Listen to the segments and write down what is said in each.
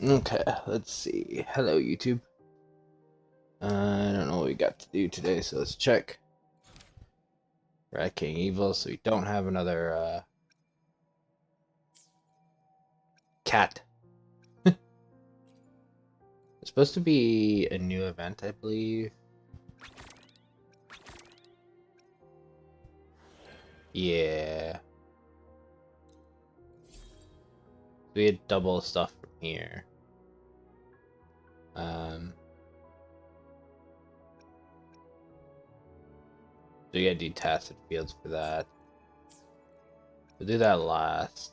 Okay, let's see. Hello, YouTube. I don't know what we got to do today, so let's check. Rat King Evil, so we don't have another cat. It's supposed to be a new event, I believe. Yeah. We had double stuff from here. So you gotta do Tacit Fields for that. We'll do that last.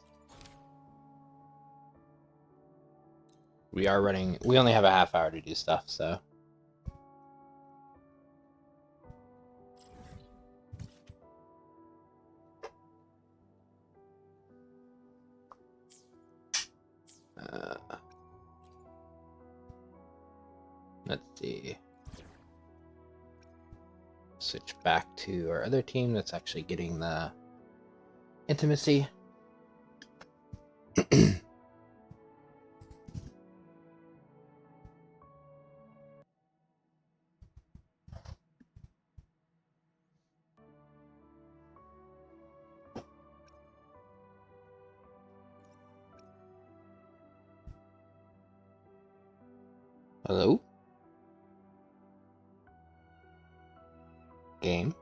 We only have a half hour to do stuff, so. Let's see. Switch back to our other team that's actually getting the intimacy. Hello? Game?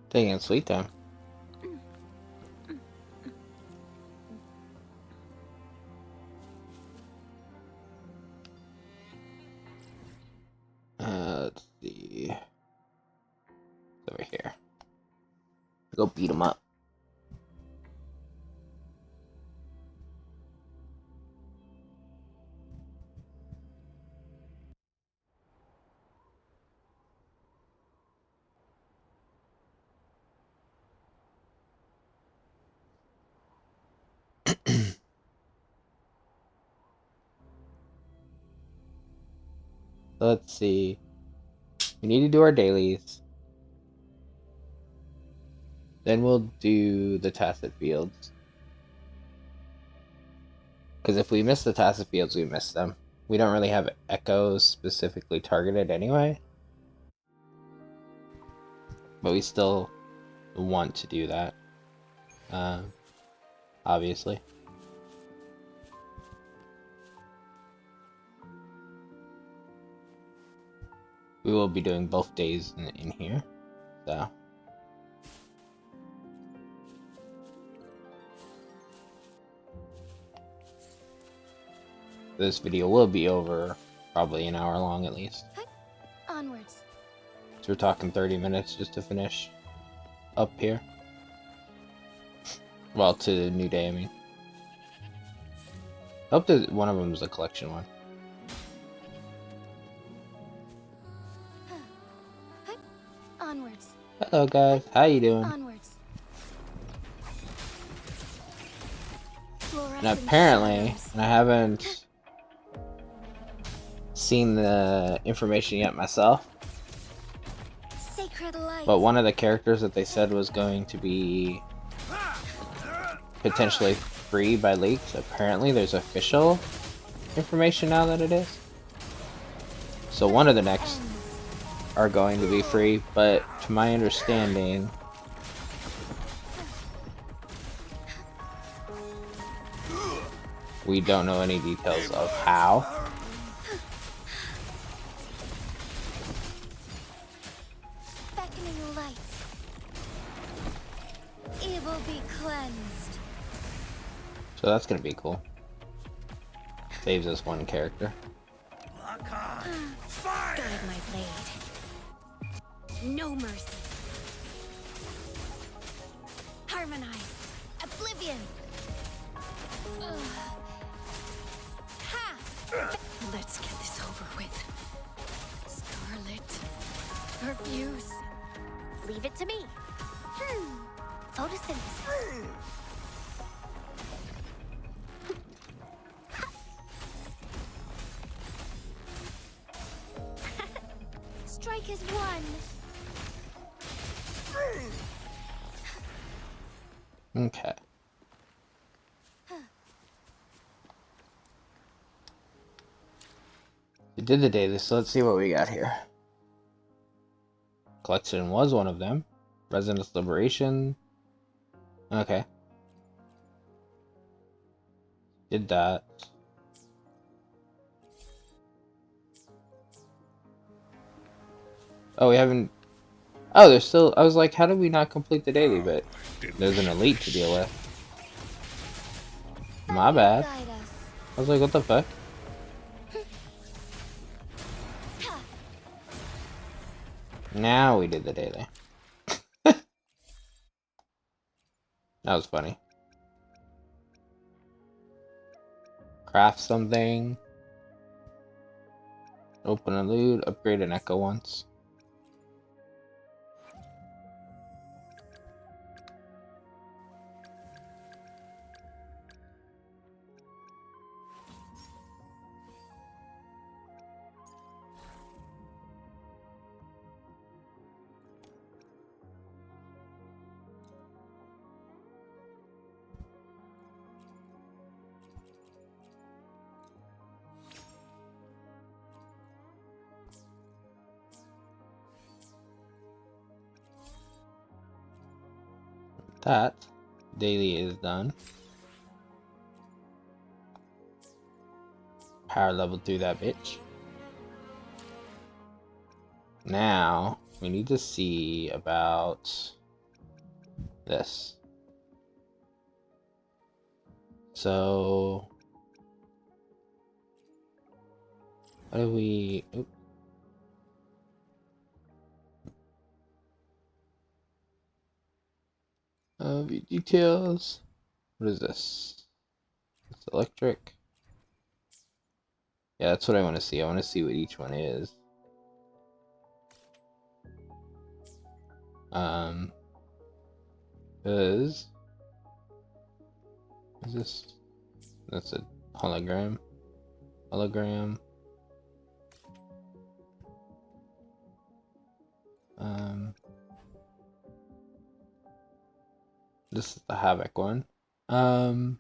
Taking sweet time. Let's see. It's over here. Go beat him up. Let's see. We need to do our dailies. Then we'll do the Tacit Fields. Because if we miss the Tacit Fields, we miss them. We don't really have echoes specifically targeted anyway. But we still want to do that. Obviously. We will be doing both days in here, so. This video will be over probably an hour long at least. Onwards. So we're talking 30 minutes just to finish up here. Well, to the New Day, I mean. I hope that one of them is a collection one. Onwards. Hello guys, how you doing? Onwards. And apparently, and I haven't seen the information yet myself, Sacred light. but one of the characters that they said was going to be potentially free by leaks, apparently there's official information now that it is. So one of the next are going to be free, but to my understanding, we don't know any details of how. Beckoning light. Evil be cleansed. So that's gonna be cool. Saves us one character. Guide my blade. No mercy. Harmonize. Oblivion. Ha! Let's get this over with. Scarlet. Perfuse. Leave it to me. Photosynthesis. work as one. Okay. We did the daily, so let's see what we got here. Collection was one of them. Residence Liberation. Okay. Did that. Oh, we haven't... Oh, there's still... I was like, how did we not complete the daily? But there's an elite to deal with. My bad. I was like, what the fuck? Now we did the daily. That was funny. Craft something. Open a loot. Upgrade an echo once. That daily is done. Power level through that bitch. Now we need to see about this. So what do we... Oop. Details. What is this? It's electric. Yeah, that's what I want to see. I want to see what each one is. Is this? That's a hologram. Hologram. This is the Havoc one. Let's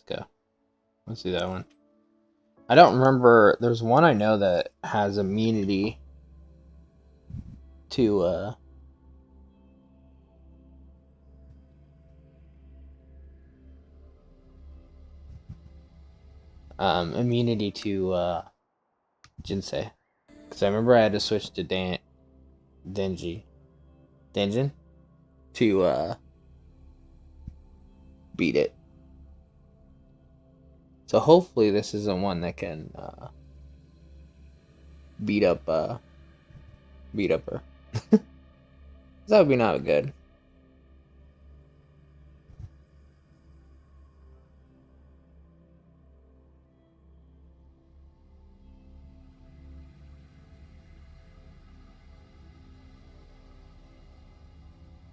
go. Let's do that one. I don't remember. There's one I know that has immunity to immunity to Jinsei. Because I remember I had to switch to Denjin to beat it. So hopefully this isn't one that can beat up her. That would be not good.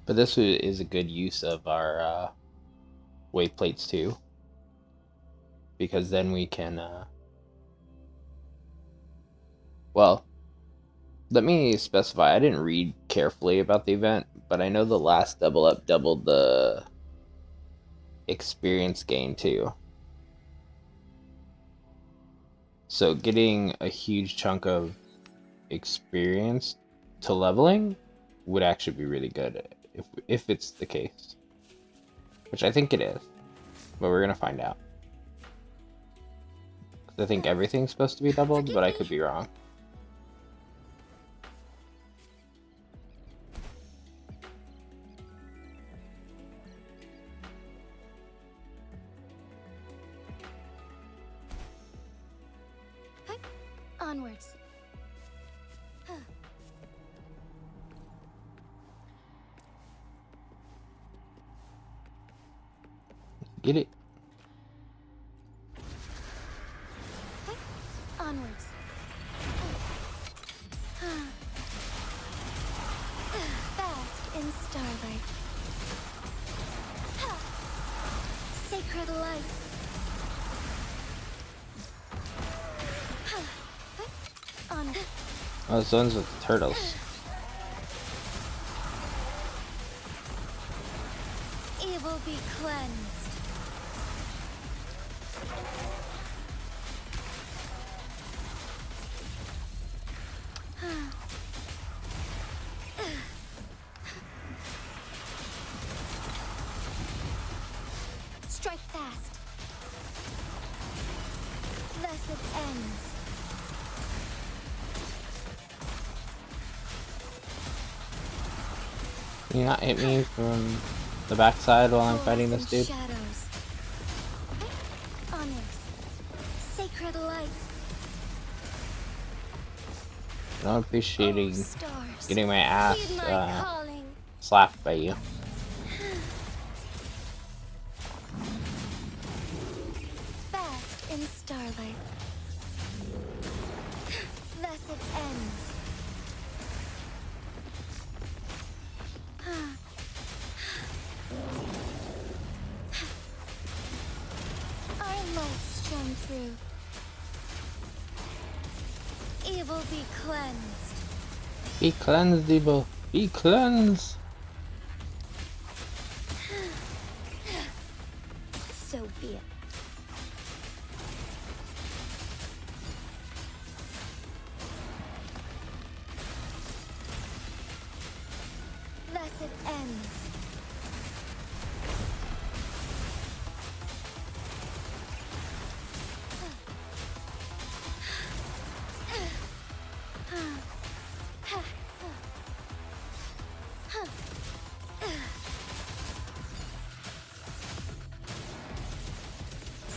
But this is a good use of our wave plates too. Because then we can well, let me specify, I didn't read carefully about the event, but I know the last double up doubled the experience gain too. So getting a huge chunk of experience to leveling would actually be really good if it's the case. Which I think it is. But we're gonna find out. I think everything's supposed to be doubled, but I could be wrong. Onwards. Get it? Onwards. starlight. Ha! Sacred light. Ha! On. Oh, those ones with the turtles. Evil be cleansed. Strike fast. Thus it ends. Can you not hit me from the backside while I'm fighting this dude? Shadows. Onyx. Sacred light. Not appreciating Oh, stars. getting my Heed ass my calling. slapped by you. Fast in starlight. Thus it ends. Our lights shine through. Evil be cleansed. Be cleansed, evil. Be cleansed. So be it. Thus it ends.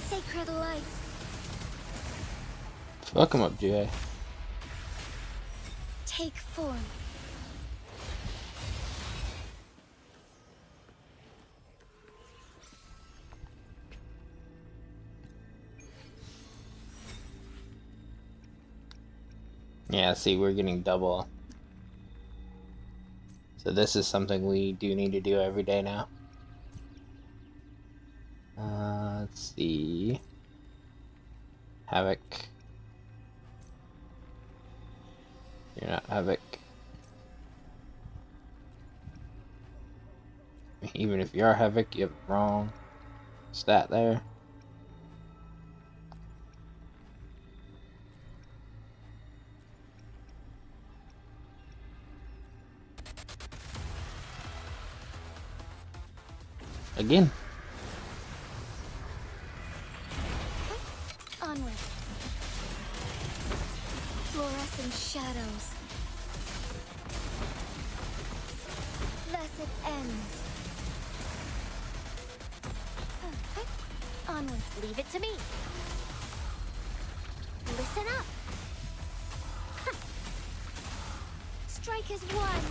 Sacred light. Fuck him up, GA. Take form. Yeah, see, we're getting double. So this is something we do need to do every day now. Let's see. Havoc. You're not Havoc. Even if you are Havoc, you have the wrong stat there. Again. Onward. Fluorescent shadows. Thus it ends. Onward. Leave it to me. Listen up. Strike is one.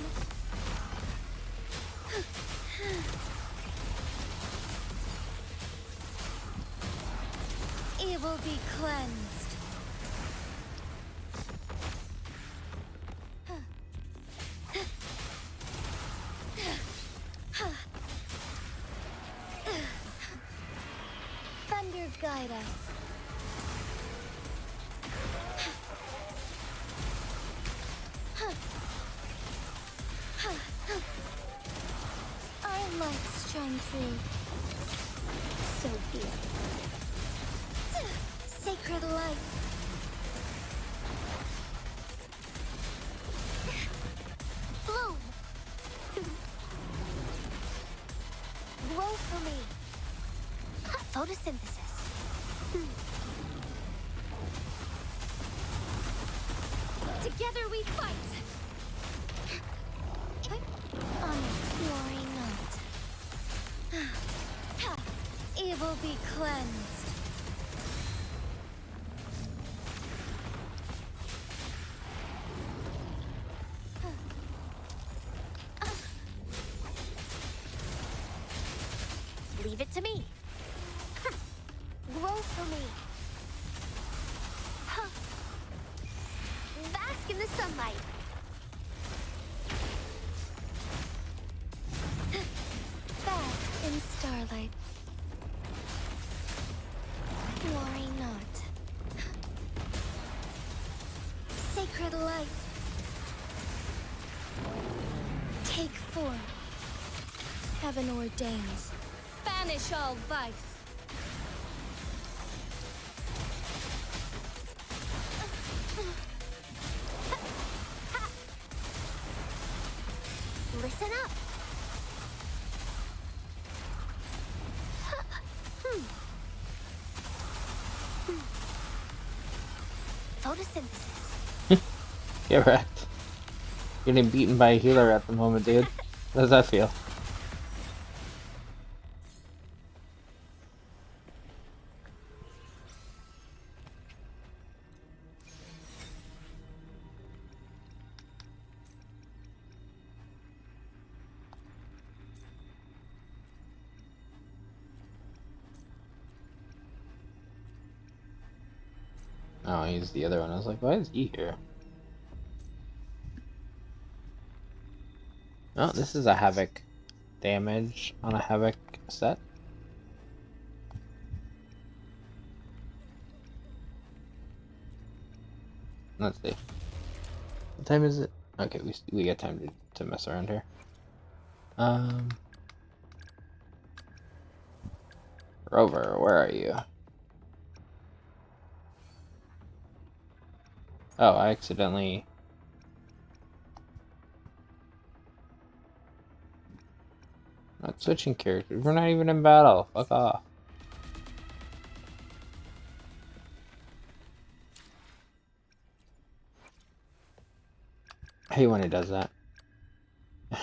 Evil be cleansed. Thunder guide us. Our lights shine through. So be it. Sacred light. Bloom. Grow for me. Photosynthesis. Together we fight. On a glory note. Evil be cleansed. Leave it to me. Grow for me. Bask in the sunlight. Heaven ordains. Banish all vice. Listen up. Photosynthesis. Get wrecked. Getting beaten by a healer at the moment, dude. How does that feel? Oh, he's the other one. I was like, why is he here? Oh, this is a Havoc damage on a Havoc set. Let's see. What time is it? Okay, we got time to mess around here. Rover, where are you? Oh, I accidentally... Not switching characters. We're not even in battle. Fuck off. I hate when it does that.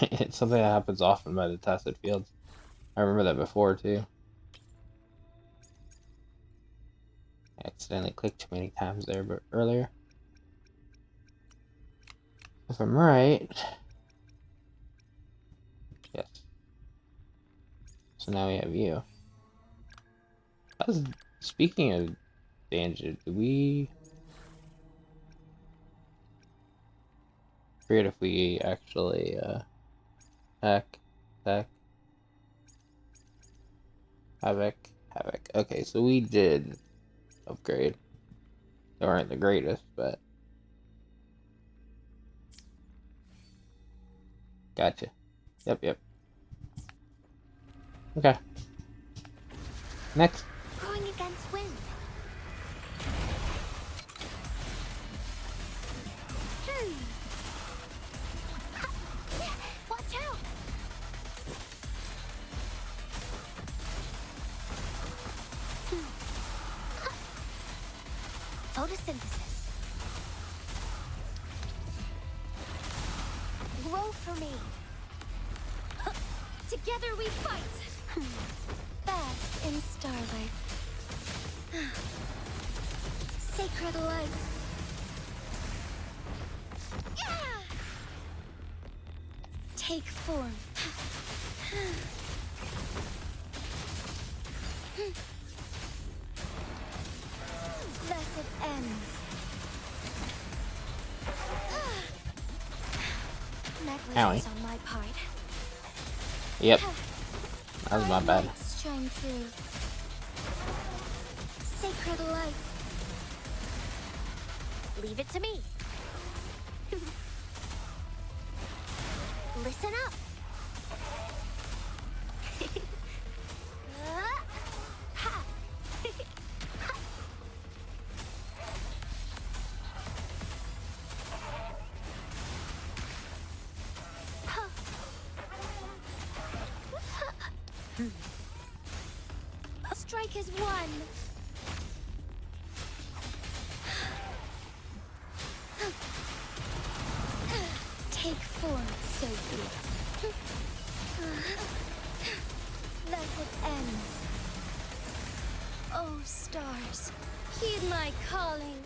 It's something that happens often by the tested fields. I remember that before, too. I accidentally clicked too many times there, but earlier. If I'm right... Yes. So now we have you. Speaking of danger, do we... Forget if we actually, Havoc. Okay, so we did upgrade. They weren't the greatest, but... Gotcha. Yep. Okay. Next. Going against wind. Watch out! Photosynthesis. Grow for me. Together we fight. Bask in starlight. Sacred light. Take form. Thus it ends. Negligence on my part. Yep. That was my bad. Shine through. Sacred light. Leave it to me. Listen up. Strike is one. Take form, Sophie. Thus it ends. Oh, stars, heed my calling.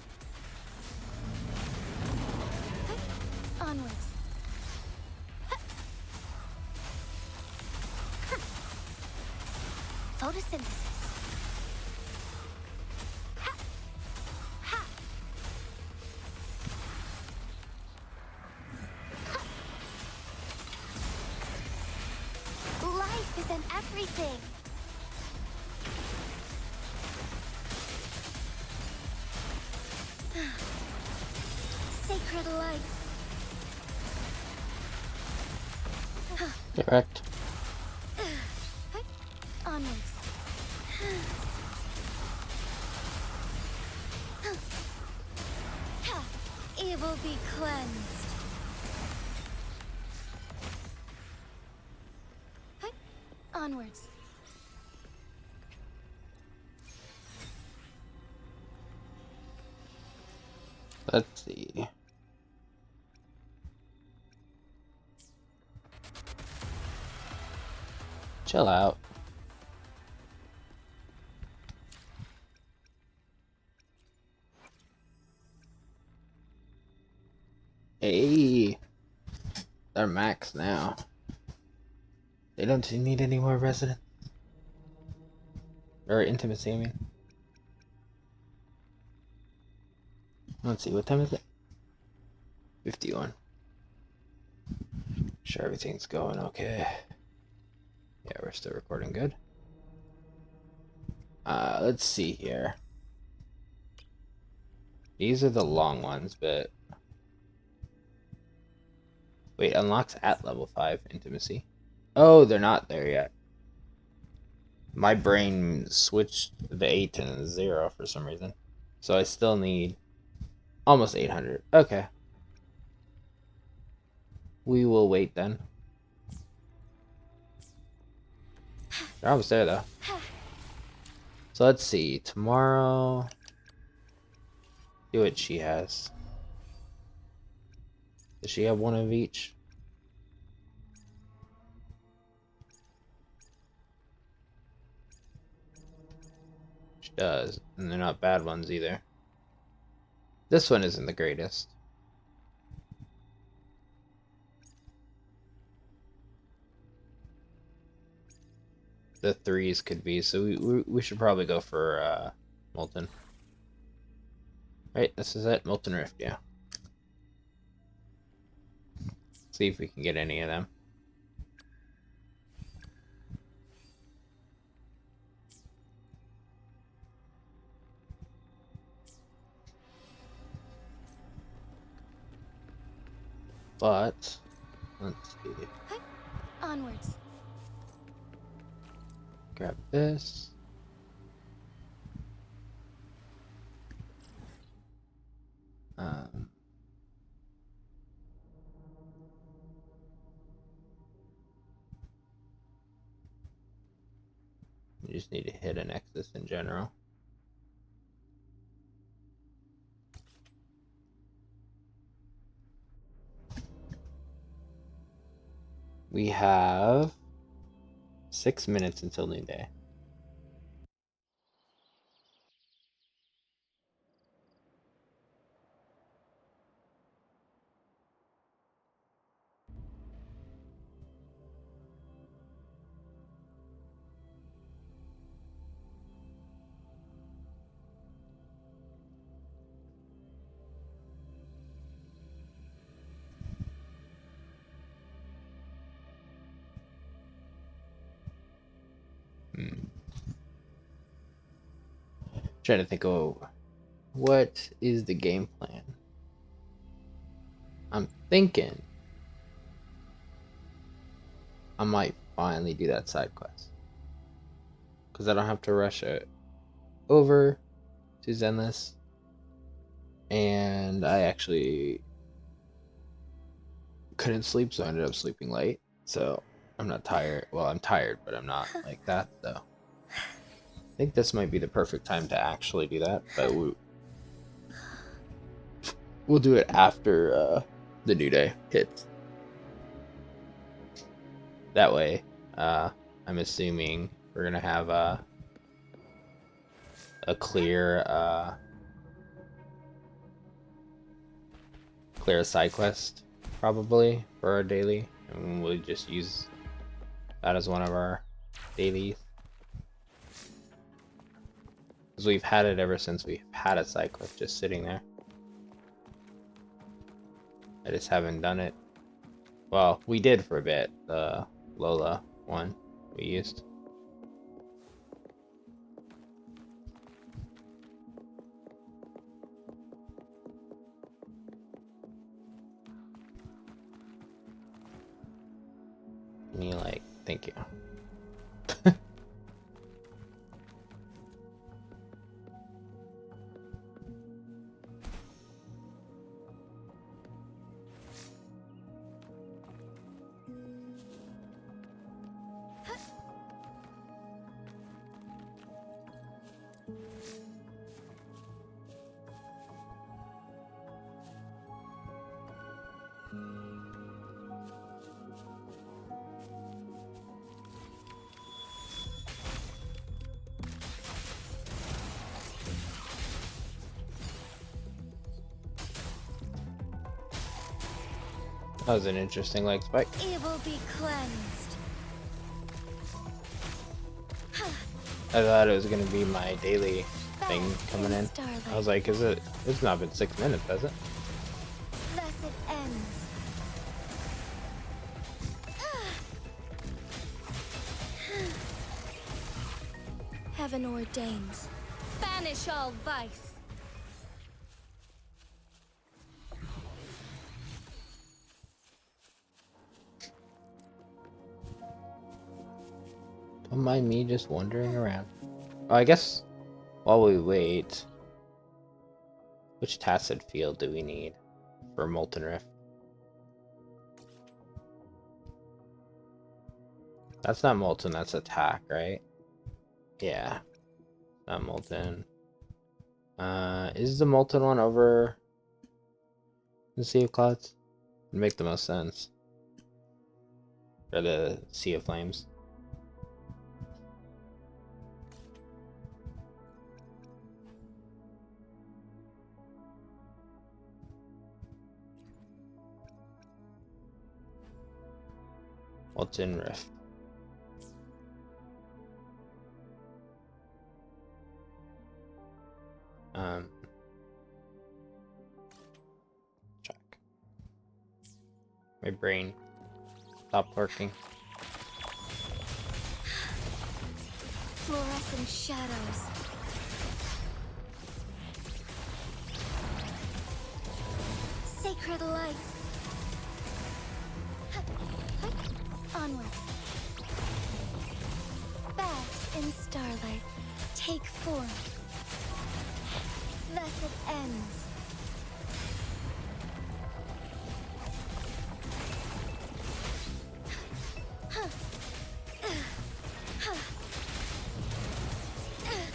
Onwards. Photosynthesis. Life is in everything. Sacred light. Correct. Onwards. Evil be cleansed. Hi. Onwards. Let's see. Chill out. Hey, they're max now. They don't need any more residents. Or intimacy, I mean. Let's see, what time is it? 51. Sure, everything's going okay. Yeah, we're still recording good. Let's see here. These are the long ones, but... Wait, unlocks at level 5 intimacy. Oh, they're not there yet. My brain switched the 8 to the 0 for some reason. So I still need almost 800. Okay. We will wait then. They're almost there though. So let's see. Tomorrow... See what she has. Does she have one of each? She does. And they're not bad ones either. This one isn't the greatest. The 3s could be, so we should probably go for Molten. Right, this is it. Molten Rift, yeah. See if we can get any of them. But let's see. Hi. Onwards. Grab this. You just need to hit a nexus in general. We have 6 minutes until noonday. Trying to think, what is the game plan? I'm thinking I might finally do that side quest. Because I don't have to rush it over to Zenless. And I actually couldn't sleep, so I ended up sleeping late. So I'm not tired. Well, I'm tired, but I'm not like that, though. I think this might be the perfect time to actually do that, but we'll do it after the new day hits. That way, I'm assuming we're gonna have a clear side quest probably for our daily, and we'll just use that as one of our dailies. Because we've had it ever since we've had a side quest just sitting there. I just haven't done it. Well, we did for a bit, the Lola one we used. And you like, thank you. That was an interesting leg spike. Evil be cleansed. I thought it was gonna be my daily thing coming in. Starlight. I was like, is it? It's not been 6 minutes, has it? Thus it ends. Heaven ordains. Banish all vice. Don't mind me just wandering around. Oh, I guess while we wait, which tacit field do we need for Molten Rift? That's not Molten, that's attack, right? Yeah, not Molten. Is the Molten one over the Sea of Clouds? Would make the most sense. Or the Sea of Flames. Molten Rift. Check. My brain stopped working. Fluorescent shadows. Sacred light. Onwards. Bask in starlight. Take form. Thus it ends.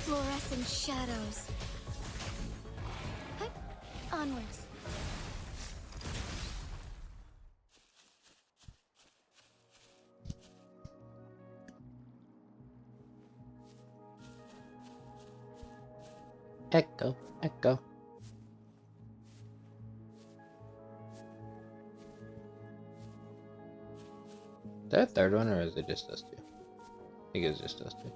Fluorescent shadows. Onwards. Echo, echo. Is there a third one, or is it just us two? I think it's just us two.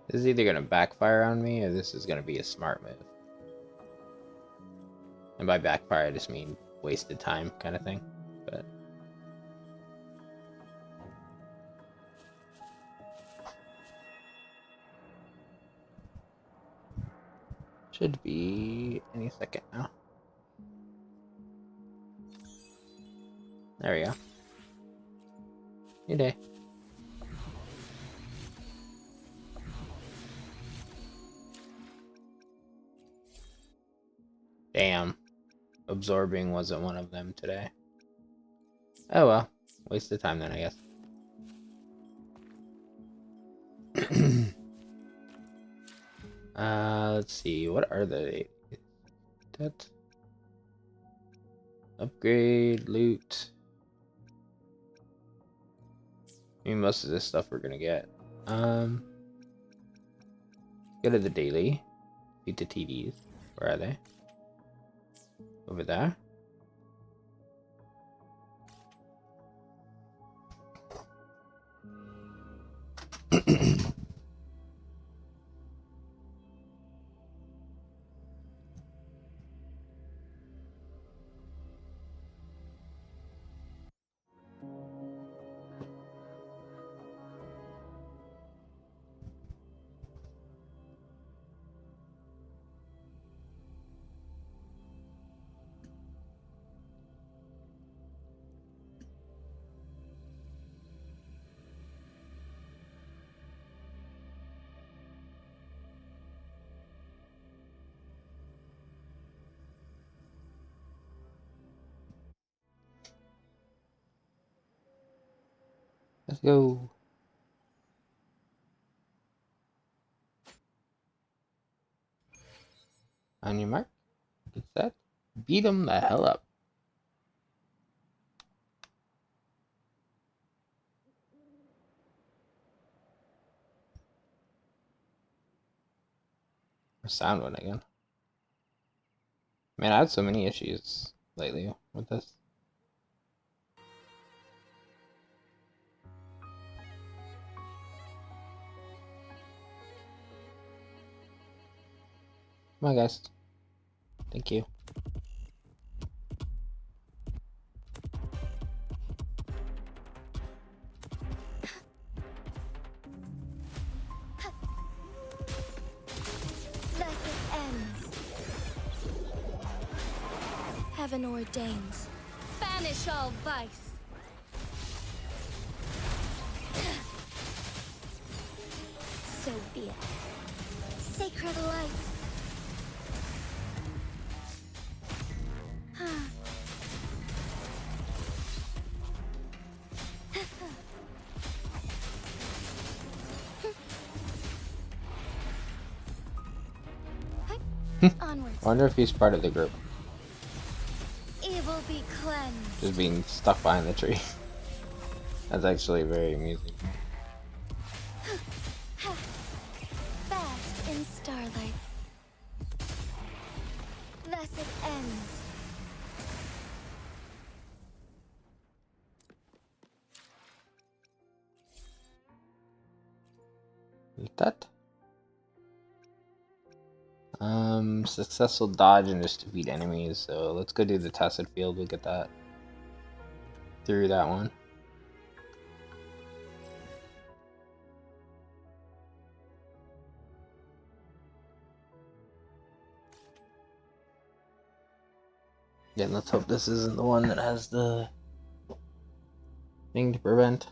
This is either gonna backfire on me, or this is gonna be a smart move. And by backfire, I just mean wasted time kind of thing. But should be any second now. There we go. New day. Damn. Absorbing wasn't one of them today. Oh well. Waste of time then, I guess. Let's see. What are they? That upgrade, loot. I mean, most of this stuff we're gonna get. Go to the daily. Beat the TDs. Where are they? Over there. Let's go. On your mark. Get set. Beat him the hell up. Our sound went again. Man, I had so many issues lately with this. Come on, guys. Thank you. Thus it ends. Heaven ordains. Banish all vice. So be it. Sacred light. Onwards. Wonder if he's part of the group. Evil be cleansed. Just being stuck behind the tree. That's actually very amusing. Bask in starlight. Thus it ends. Like that. Successful dodge and just defeat enemies. So let's go do the tested field. We'll get that through that one. Yeah, let's hope this isn't the one that has the thing to prevent.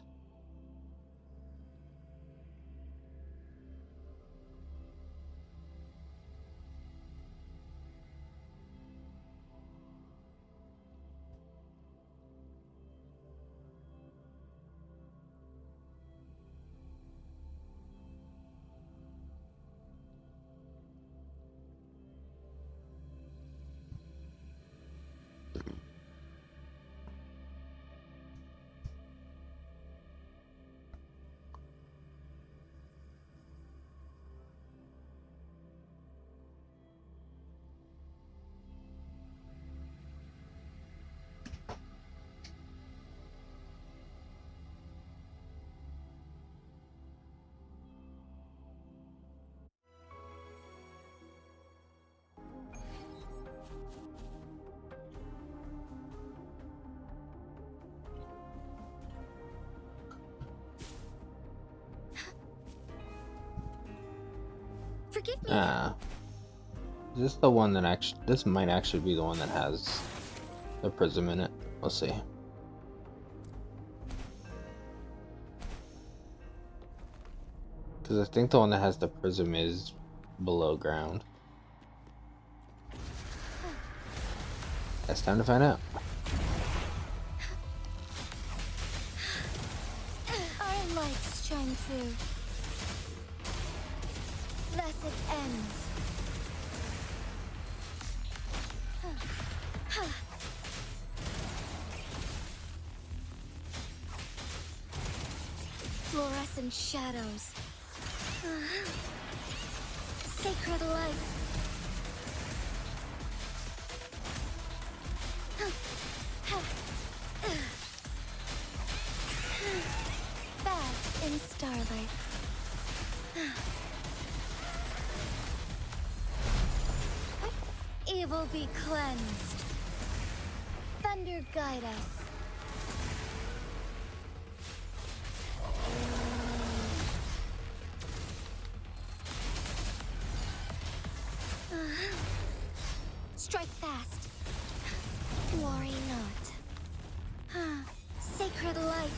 Forgive me. Is this the one that actually? This might actually be the one that has the prism in it. We'll see. Because I think the one that has the prism is below ground. It's time to find out. Our lights shine through. Thus it ends. Fluorescent shadows. Sacred light. Bask in starlight. Evil be cleansed. Thunder guide us. Strike fast. Worry not. Sacred light.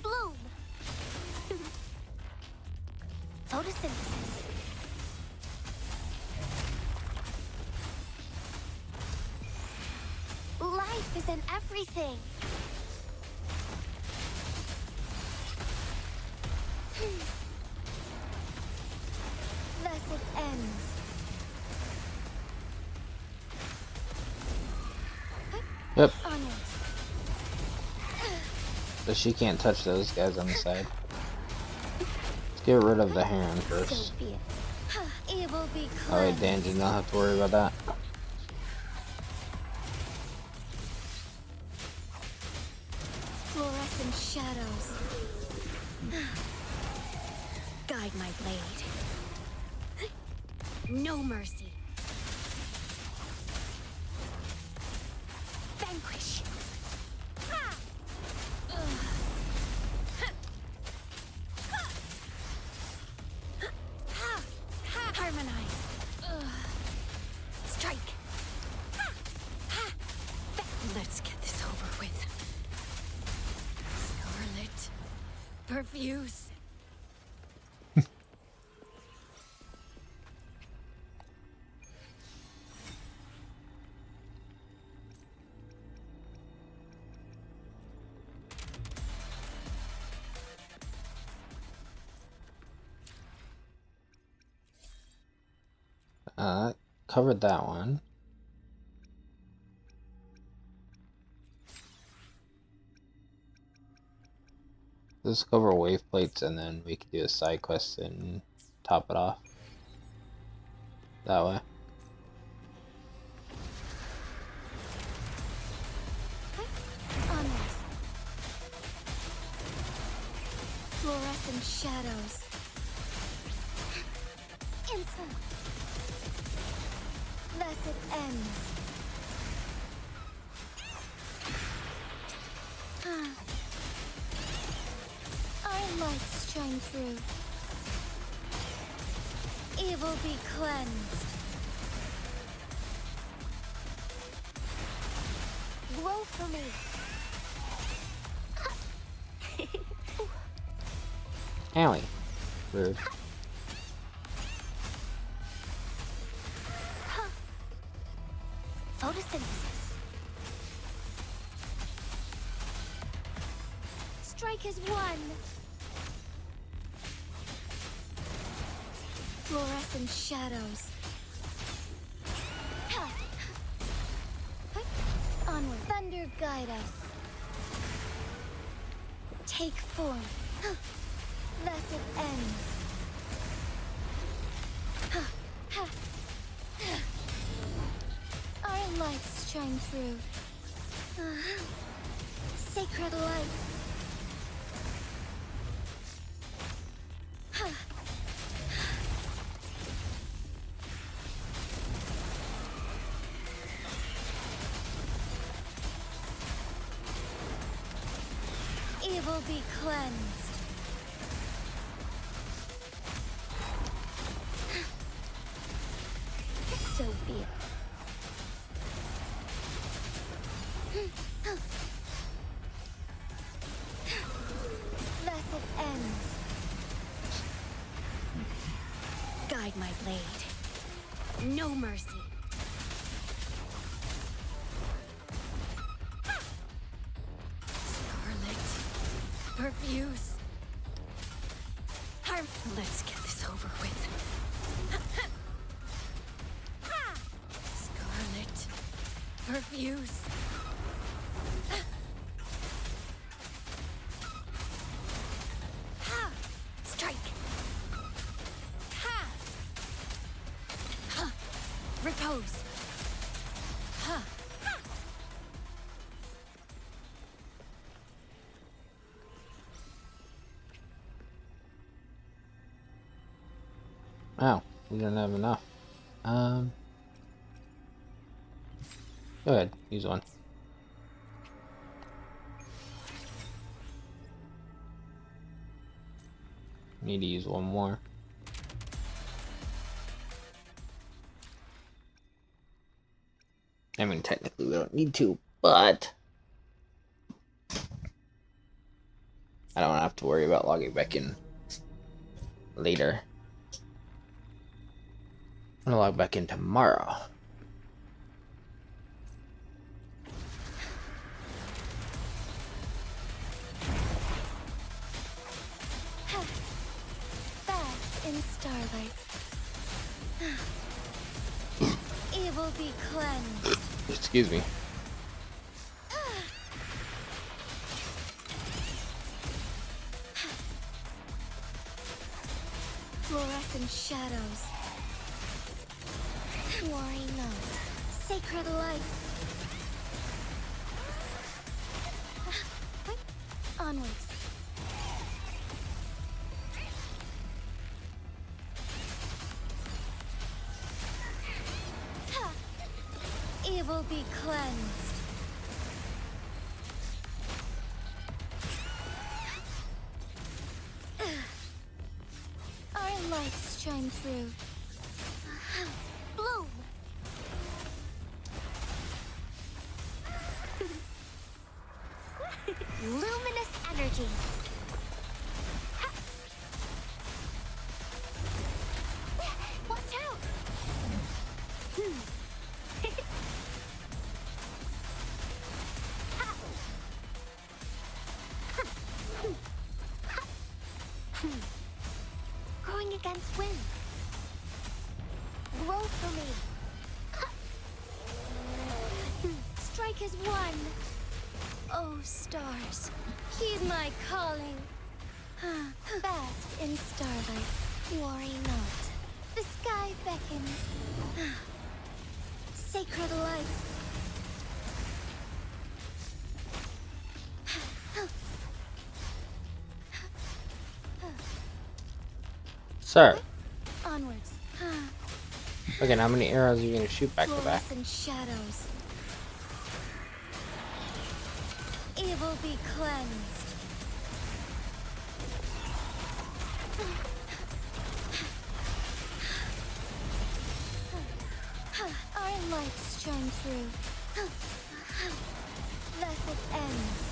Bloom. Photosynthesis. Life is in everything. Yep. Onwards. So she can't touch those guys on the side. Let's get rid of the heron first. So be it. Evil be Oh wait, cleansed. Dan did not have to worry about that. Fluorescent shadows. Guide my blade. No mercy. Vanquish. Harmonize. Strike. Let's get this over with. Scarlet. Perfuse. Covered that one. Let's cover wave plates and then we can do a side quest and top it off. That way. Onwards. Fluorescent shadows. Instant. Thus it ends. Our lights shine through. Evil be cleansed. Grow for me. Owie. Rude. Photosynthesis. Strike is one. Fluorescent shadows. Onward. Thunder guide us. Take form. Thus it ends. Our lights shine through. Sacred light. Evil be cleansed. So be it. Thus it ends. Guide my blade. No mercy. Scarlet. Perfuse. Harm. Let's get this over with. Scarlet. Perfuse. Strike. Repose. Wow, we don't have enough. Go ahead, use one. Need to use one more. I mean, technically we don't need to, but I don't have to worry about logging back in later. I'm gonna log back in tomorrow. Bask in starlight. Evil be cleansed. Excuse me. shadows. Worry not. Sacred light. Onwards. Ha! Evil be cleansed. Our lights shine through. Bloom! Luminous energy. Ha! Watch out! Ha! Going against wind. Roll for me. Strike is one. Oh, stars, heed my calling. Bask in starlight, worry not. The sky beckons. Sacred light. Sir, Onwards. look at how many arrows are you gonna shoot back to back. Fluorescent shadows. Evil be cleansed. Our lights shine through. Thus it ends.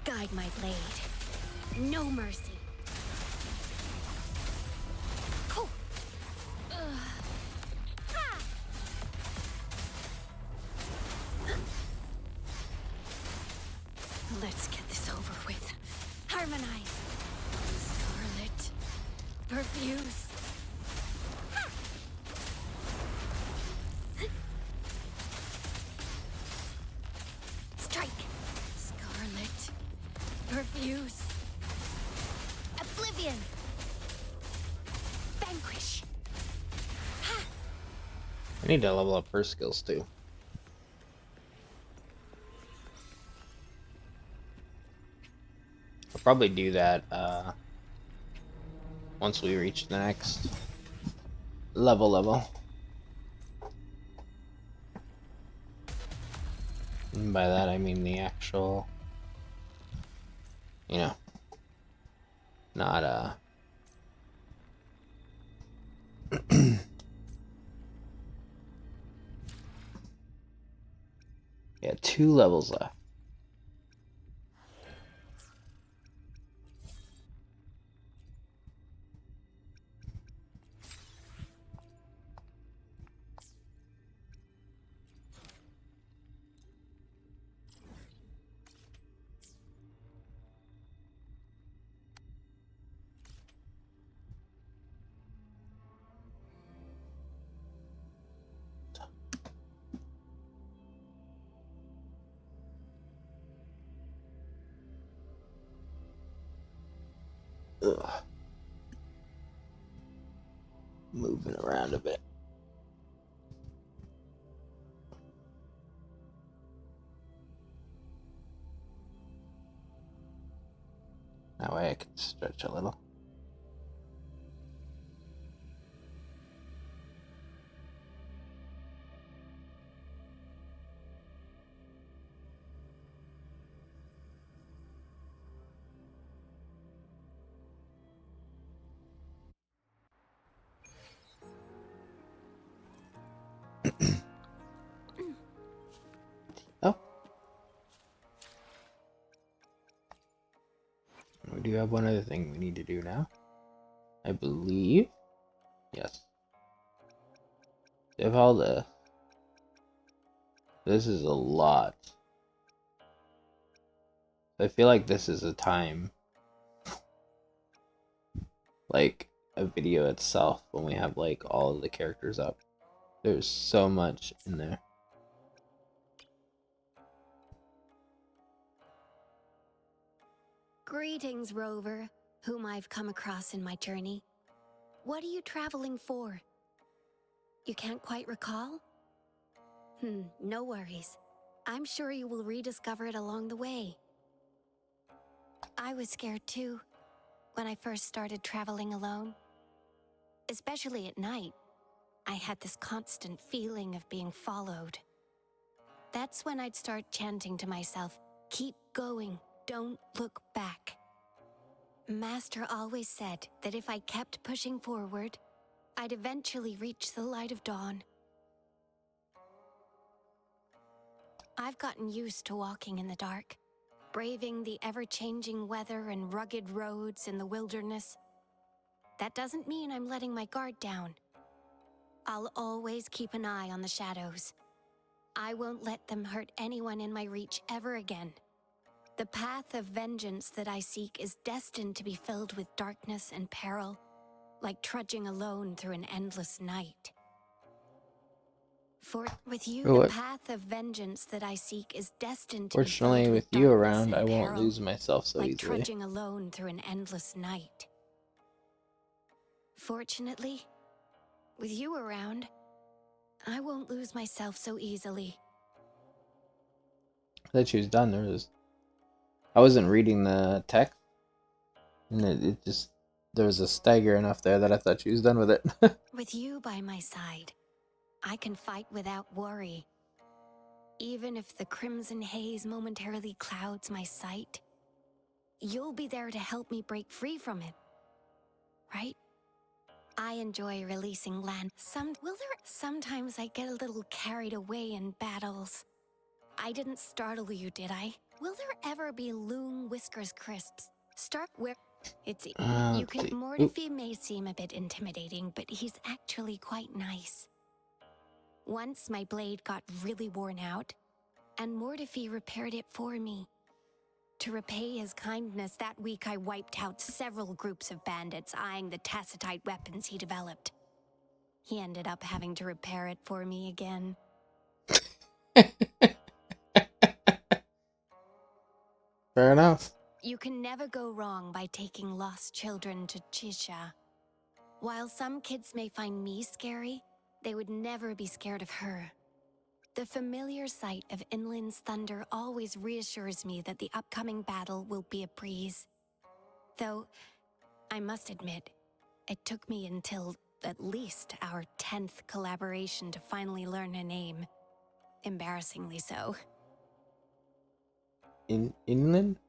Guide my blade. No mercy. Oh. Ha! Let's get this over with. Harmonize. Scarlet. Perfuse. Ha! Strike. Scarlet. Perfuse. Oblivion. Vanquish. Ha! I need to level up her skills too. I'll probably do that once we reach the next level. And by that I mean the actual, you know, not yeah, 2 levels left. Ugh. Moving around a bit. That way I can stretch a little. Oh. We do have one other thing we need to do now. I believe. Yes. They have all the... This is a lot. I feel like this is a time, like a video itself, when we have like all of the characters up. There's so much in there. Greetings, Rover, whom I've come across in my journey. What are you traveling for? You can't quite recall? No worries. I'm sure you will rediscover it along the way. I was scared too, when I first started traveling alone. Especially at night, I had this constant feeling of being followed. That's when I'd start chanting to myself, "Keep going, don't look back." Master always said that if I kept pushing forward, I'd eventually reach the light of dawn. I've gotten used to walking in the dark, braving the ever-changing weather and rugged roads in the wilderness. That doesn't mean I'm letting my guard down. I'll always keep an eye on the shadows. I won't let them hurt anyone in my reach ever again. The path of vengeance that I seek is destined to be filled with darkness and peril, like trudging alone through an endless night. For with you, the What? path of vengeance that I seek is destined to be Fortunately, filled with with you darkness around, I and won't peril, lose myself so like easily. trudging alone through an endless night. Fortunately, with you around, I won't lose myself so easily. I thought she was done. I wasn't reading the text, and it just there was a stagger enough there that I thought she was done with it. With you by my side, I can fight without worry. Even if the crimson haze momentarily clouds my sight, you'll be there to help me break free from it, right? I enjoy releasing land. Sometimes I get a little carried away in battles. I didn't startle you, did I? Will there ever be Loon Whiskers Crisps? Start where it's you Let's can see. Oop. Mortifi may seem a bit intimidating, but he's actually quite nice. Once my blade got really worn out, and Mortifi repaired it for me. To repay his kindness, that week I wiped out several groups of bandits eyeing the Tacitite weapons he developed. He ended up having to repair it for me again. Fair enough. You can never go wrong by taking lost children to Chisha. While some kids may find me scary, they would never be scared of her. The familiar sight of Inland's thunder always reassures me that the upcoming battle will be a breeze. Though, I must admit, it took me until at least our 10th collaboration to finally learn a name. Embarrassingly so. Inland?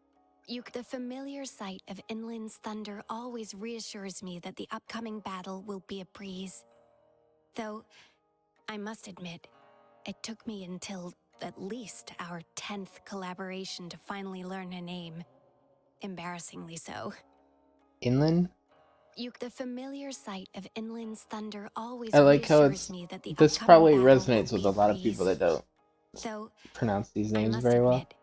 The familiar sight of Inland's thunder always reassures me that the upcoming battle will be a breeze. Though, I must admit, it took me until at least our 10th collaboration to finally learn a name. Embarrassingly so. Inland? The familiar sight of Inland's thunder always I like how reassures me that the this upcoming probably battle resonates will with be a a lot of people breeze. that don't Though, pronounce these I names must very well. admit,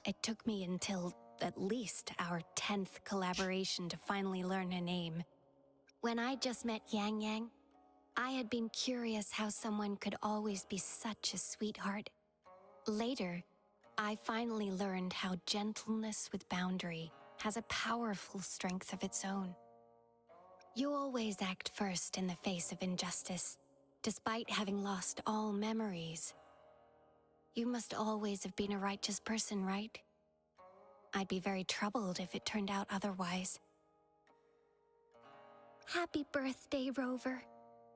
it took me until at least our 10th collaboration to finally learn a name. When I just met Yang Yang, I had been curious how someone could always be such a sweetheart. Later, I finally learned how gentleness with boundary has a powerful strength of its own. You always act first in the face of injustice, despite having lost all memories. You must always have been a righteous person, right? I'd be very troubled if it turned out otherwise. Happy birthday, Rover.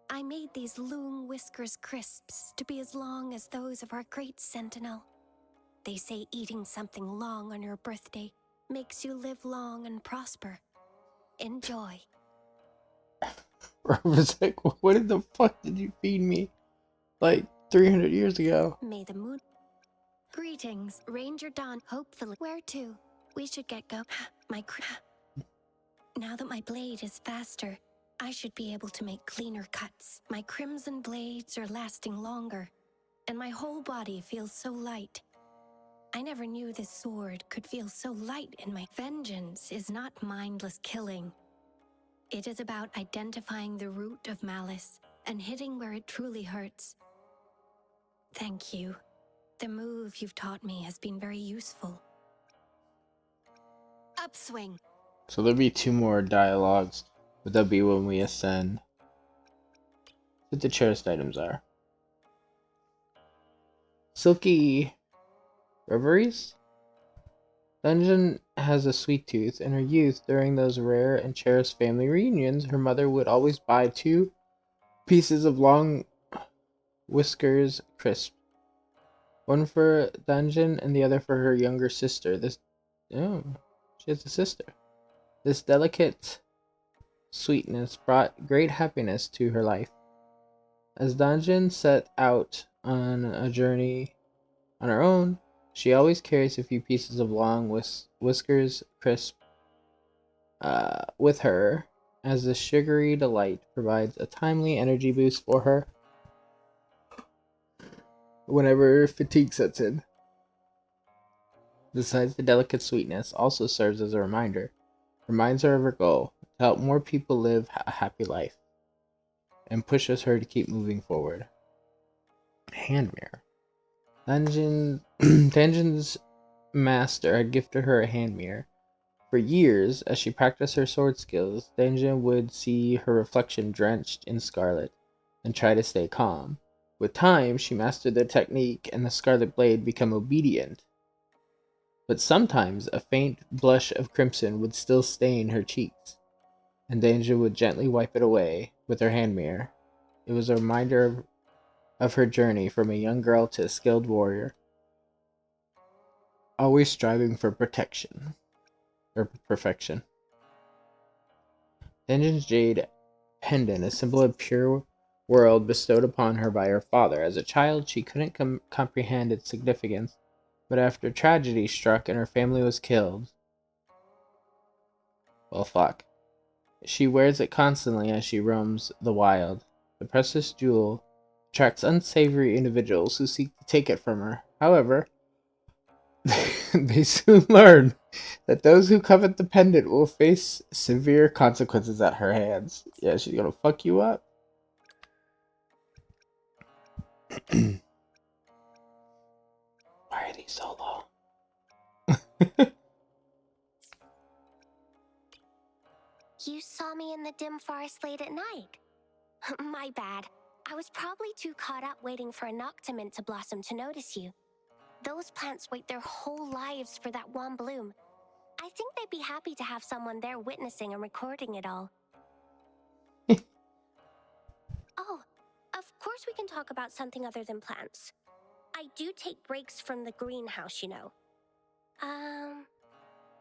I made these Loon Whiskers crisps to be as long as those of our great sentinel. They say eating something long on your birthday makes you live long and prosper. Enjoy. Rover's like, what in the fuck did you feed me? Like 300 years ago. May the moon... Greetings, Ranger Dawn. Hopefully... Where to? We should get go... Now that my blade is faster, I should be able to make cleaner cuts. My crimson blades are lasting longer, and my whole body feels so light. I never knew this sword could feel so light in my... Vengeance is not mindless killing. It is about identifying the root of malice and hitting where it truly hurts. Thank you. The move you've taught me has been very useful. upswing. So there'll be 2 more dialogues, but they'll be when we ascend. What the cherished items are. Silky Reveries? Dungeon has a sweet tooth. In her youth, during those rare and cherished family reunions, her mother would always buy 2 pieces of long Whiskers crisp. One for Dungeon and the other for her younger sister. Oh, she has a sister. This delicate sweetness brought great happiness to her life. As Dungeon set out on a journey on her own, she always carries a few pieces of long Whiskers crisp with her, as the sugary delight provides a timely energy boost for her whenever fatigue sets in. Besides the delicate sweetness, also serves as a reminder. Reminds her of her goal to help more people live a happy life, and pushes her to keep moving forward. Hand mirror. Dungeon's master had gifted her a hand mirror. For years, as she practiced her sword skills, Dungeon would see her reflection drenched in scarlet and try to stay calm. With time, she mastered the technique, and the scarlet blade became obedient. But sometimes a faint blush of crimson would still stain her cheeks, and Danger would gently wipe it away with her hand mirror. It was a reminder of her journey from a young girl to a skilled warrior, always striving for protection or perfection. Dungeon's jade pendant, a symbol of pure world bestowed upon her by her father. As a child, she couldn't comprehend its significance, but after tragedy struck and her family was killed, well, fuck. She wears it constantly as she roams the wild. The precious jewel attracts unsavory individuals who seek to take it from her. However, they soon learn that those who covet the pendant will face severe consequences at her hands. Yeah, she's gonna fuck you up. Why are these so long? You saw me in the dim forest late at night. My bad. I was probably too caught up waiting for a noctimint to blossom to notice you. Those plants wait their whole lives for that one bloom. I think they'd be happy to have someone there witnessing and recording it all. Oh, of course we can talk about something other than plants. I do take breaks from the greenhouse, you know.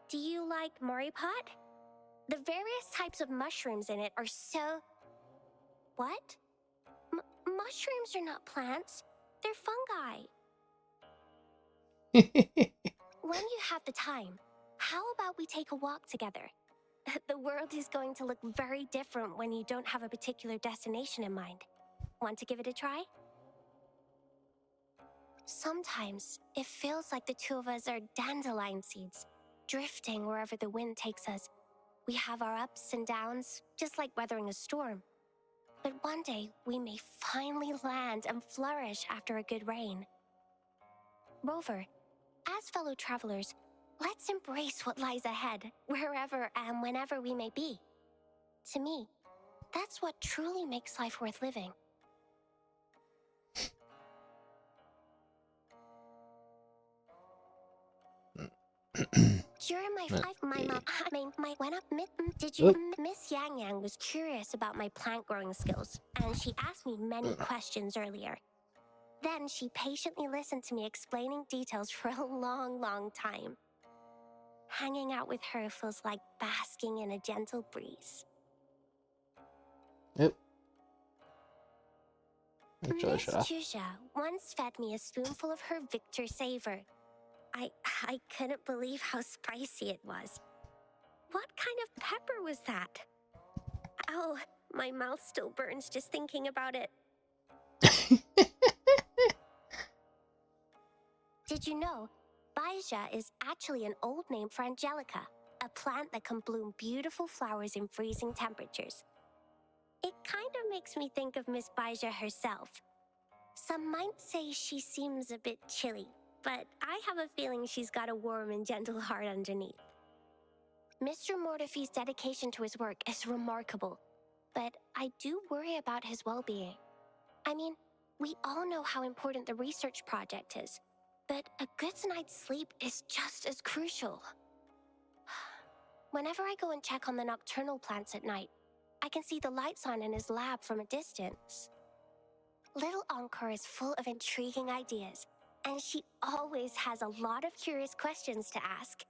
Do you like Mori pot? The various types of mushrooms in it are so... What? Mushrooms are not plants. They're fungi. When you have the time, how about we take a walk together? The world is going to look very different when you don't have a particular destination in mind. Want to give it a try? Sometimes it feels like the two of us are dandelion seeds, drifting wherever the wind takes us. We have our ups and downs, just like weathering a storm. But one day, we may finally land and flourish after a good rain. Rover, as fellow travelers, let's embrace what lies ahead, wherever and whenever we may be. To me, that's what truly makes life worth living. During my mom, went up. Did you? Miss Yang Yang was curious about my plant growing skills, and she asked me many questions earlier. Then she patiently listened to me explaining details for a long time. Hanging out with her feels like basking in a gentle breeze. Yep. Miss Chusha once fed me a spoonful of her Victor Savor. I couldn't believe how spicy it was. What kind of pepper was that? Oh, my mouth still burns just thinking about it. Did you know, Baija is actually an old name for Angelica, a plant that can bloom beautiful flowers in freezing temperatures. It kind of makes me think of Miss Baija herself. Some might say she seems a bit chilly, but I have a feeling she's got a warm and gentle heart underneath. Mr. Mortefi's dedication to his work is remarkable, but I do worry about his well-being. I mean, we all know how important the research project is, but a good night's sleep is just as crucial. Whenever I go and check on the nocturnal plants at night, I can see the lights on in his lab from a distance. Little Encore is full of intriguing ideas, and she always has a lot of curious questions to ask.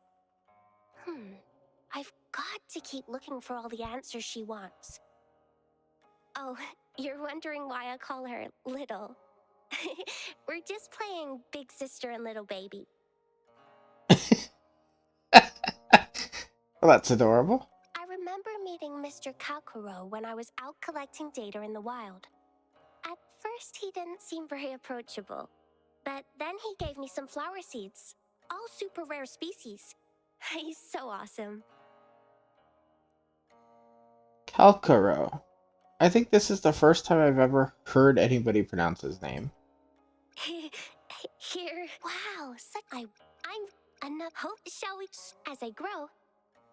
I've got to keep looking for all the answers she wants. Oh, you're wondering why I call her Little. We're just playing big sister and little baby. Well, that's adorable. I remember meeting Mr. Kakuro when I was out collecting data in the wild. At first, he didn't seem very approachable, but then he gave me some flower seeds, all super rare species. He's so awesome. Calcaro. I think this is the first time I've ever heard anybody pronounce his name. Here, wow, I'm enough hope, shall we? As I grow,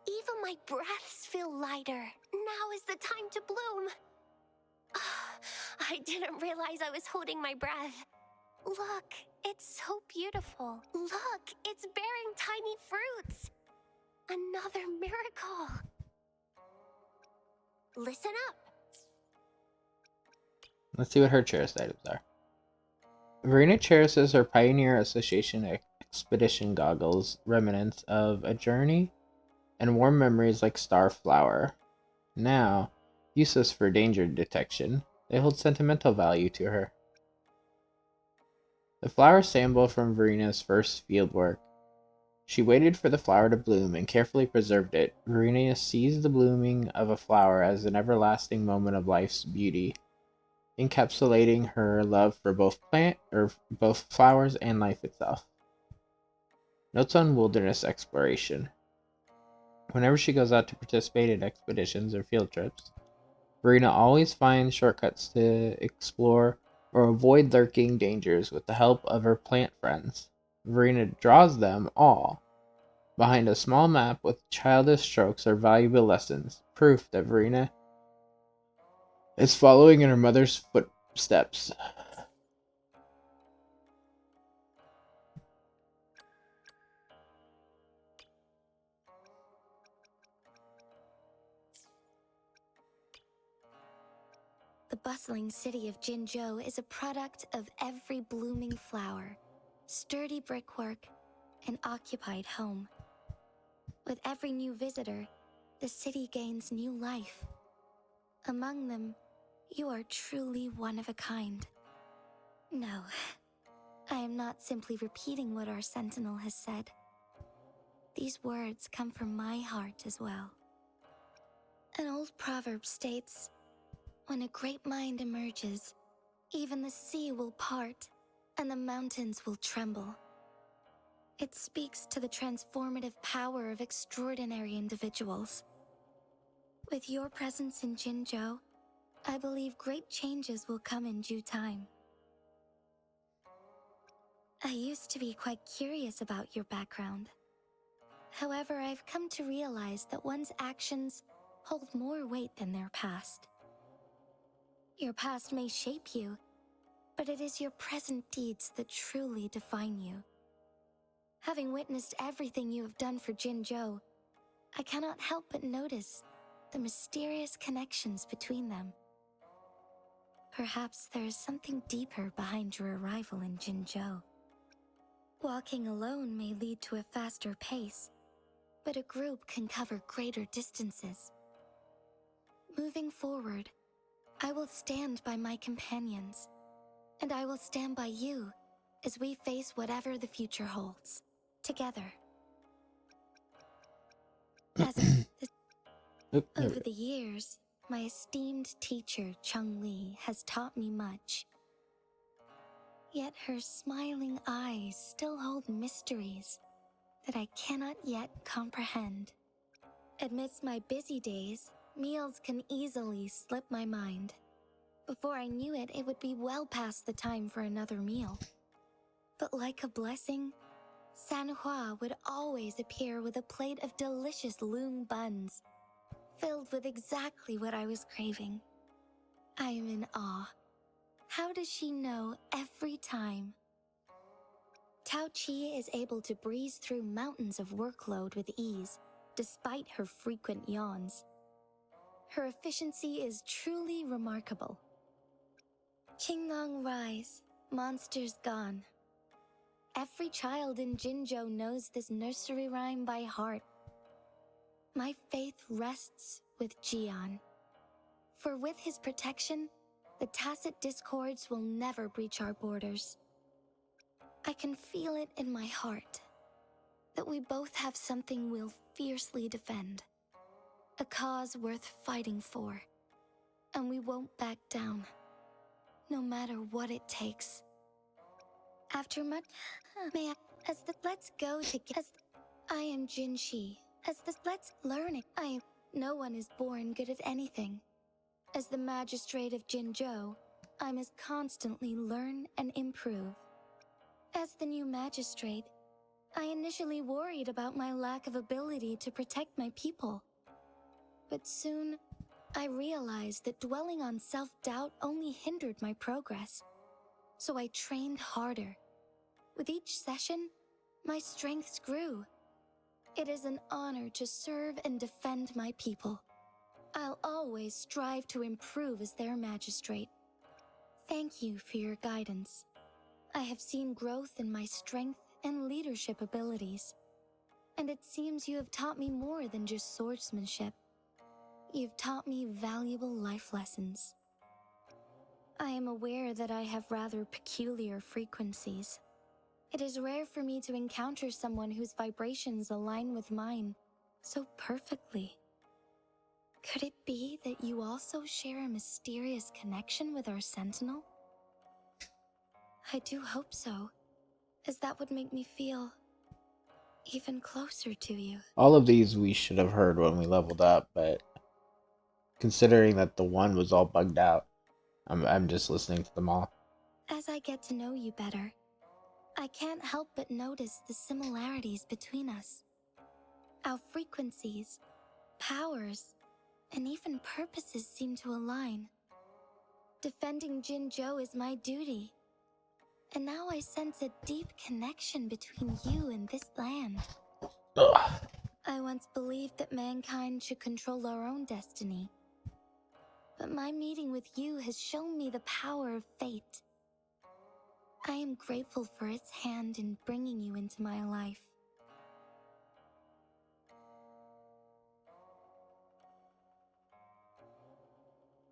even my breaths feel lighter. Now is the time to bloom. I didn't realize I was holding my breath. Look, it's so beautiful. Look, it's bearing tiny fruits. Another miracle. Listen up. Let's see what her cherished items are. Verena cherishes her Pioneer Association expedition goggles, remnants of a journey, and warm memories like Starflower. Now, useless for danger detection, they hold sentimental value to her. The flower sample from Verena's first fieldwork. She waited for the flower to bloom and carefully preserved it. Verena sees the blooming of a flower as an everlasting moment of life's beauty, encapsulating her love for both flowers and life itself. Notes on wilderness exploration. Whenever she goes out to participate in expeditions or field trips, Verena always finds shortcuts to explore or avoid lurking dangers with the help of her plant friends. Verena draws them all. Behind a small map with childish strokes are valuable lessons, proof that Verena is following in her mother's footsteps. The bustling city of Jinzhou is a product of every blooming flower, sturdy brickwork, and occupied home. With every new visitor, the city gains new life. Among them, you are truly one of a kind. No, I am not simply repeating what our sentinel has said. These words come from my heart as well. An old proverb states, "When a great mind emerges, even the sea will part and the mountains will tremble." It speaks to the transformative power of extraordinary individuals. With your presence in Jinzhou, I believe great changes will come in due time. I used to be quite curious about your background. However, I've come to realize that one's actions hold more weight than their past. Your past may shape you, but it is your present deeds that truly define you. Having witnessed everything you have done for Jinzhou, I cannot help but notice the mysterious connections between them. Perhaps there is something deeper behind your arrival in Jinzhou. Walking alone may lead to a faster pace, but a group can cover greater distances. Moving forward, I will stand by my companions, and I will stand by you as we face whatever the future holds, together. Over the years, my esteemed teacher, Chung Li, has taught me much. Yet her smiling eyes still hold mysteries that I cannot yet comprehend. Amidst my busy days, meals can easily slip my mind. Before I knew it, it would be well past the time for another meal. But like a blessing, Sanhua would always appear with a plate of delicious loong buns, filled with exactly what I was craving. I am in awe. How does she know every time? Tao Chi is able to breeze through mountains of workload with ease, despite her frequent yawns. Her efficiency is truly remarkable. Qinglong rise, monsters gone. Every child in Jinzhou knows this nursery rhyme by heart. My faith rests with Jian. For with his protection, the tacit discords will never breach our borders. I can feel it in my heart that we both have something we'll fiercely defend. A cause worth fighting for. And we won't back down, no matter what it takes. After much, may I, as the let's go together. I am Jinshi. As the let's learn it. No one is born good at anything. As the magistrate of Jinzhou, I must constantly learn and improve. As the new magistrate, I initially worried about my lack of ability to protect my people. But soon, I realized that dwelling on self-doubt only hindered my progress. So I trained harder. With each session, my strengths grew. It is an honor to serve and defend my people. I'll always strive to improve as their magistrate. Thank you for your guidance. I have seen growth in my strength and leadership abilities. And it seems you have taught me more than just swordsmanship. You've taught me valuable life lessons. I am aware that I have rather peculiar frequencies. It is rare for me to encounter someone whose vibrations align with mine so perfectly. Could it be that you also share a mysterious connection with our sentinel? I do hope so, as that would make me feel even closer to you. All of these we should have heard when we leveled up, but considering that the one was all bugged out, I'm just listening to them all. As I get to know you better, I can't help but notice the similarities between us. Our frequencies, powers, and even purposes seem to align. Defending Jinzhou is my duty. And now I sense a deep connection between you and this land. Ugh. I once believed that mankind should control our own destiny. But my meeting with you has shown me the power of fate. I am grateful for its hand in bringing you into my life.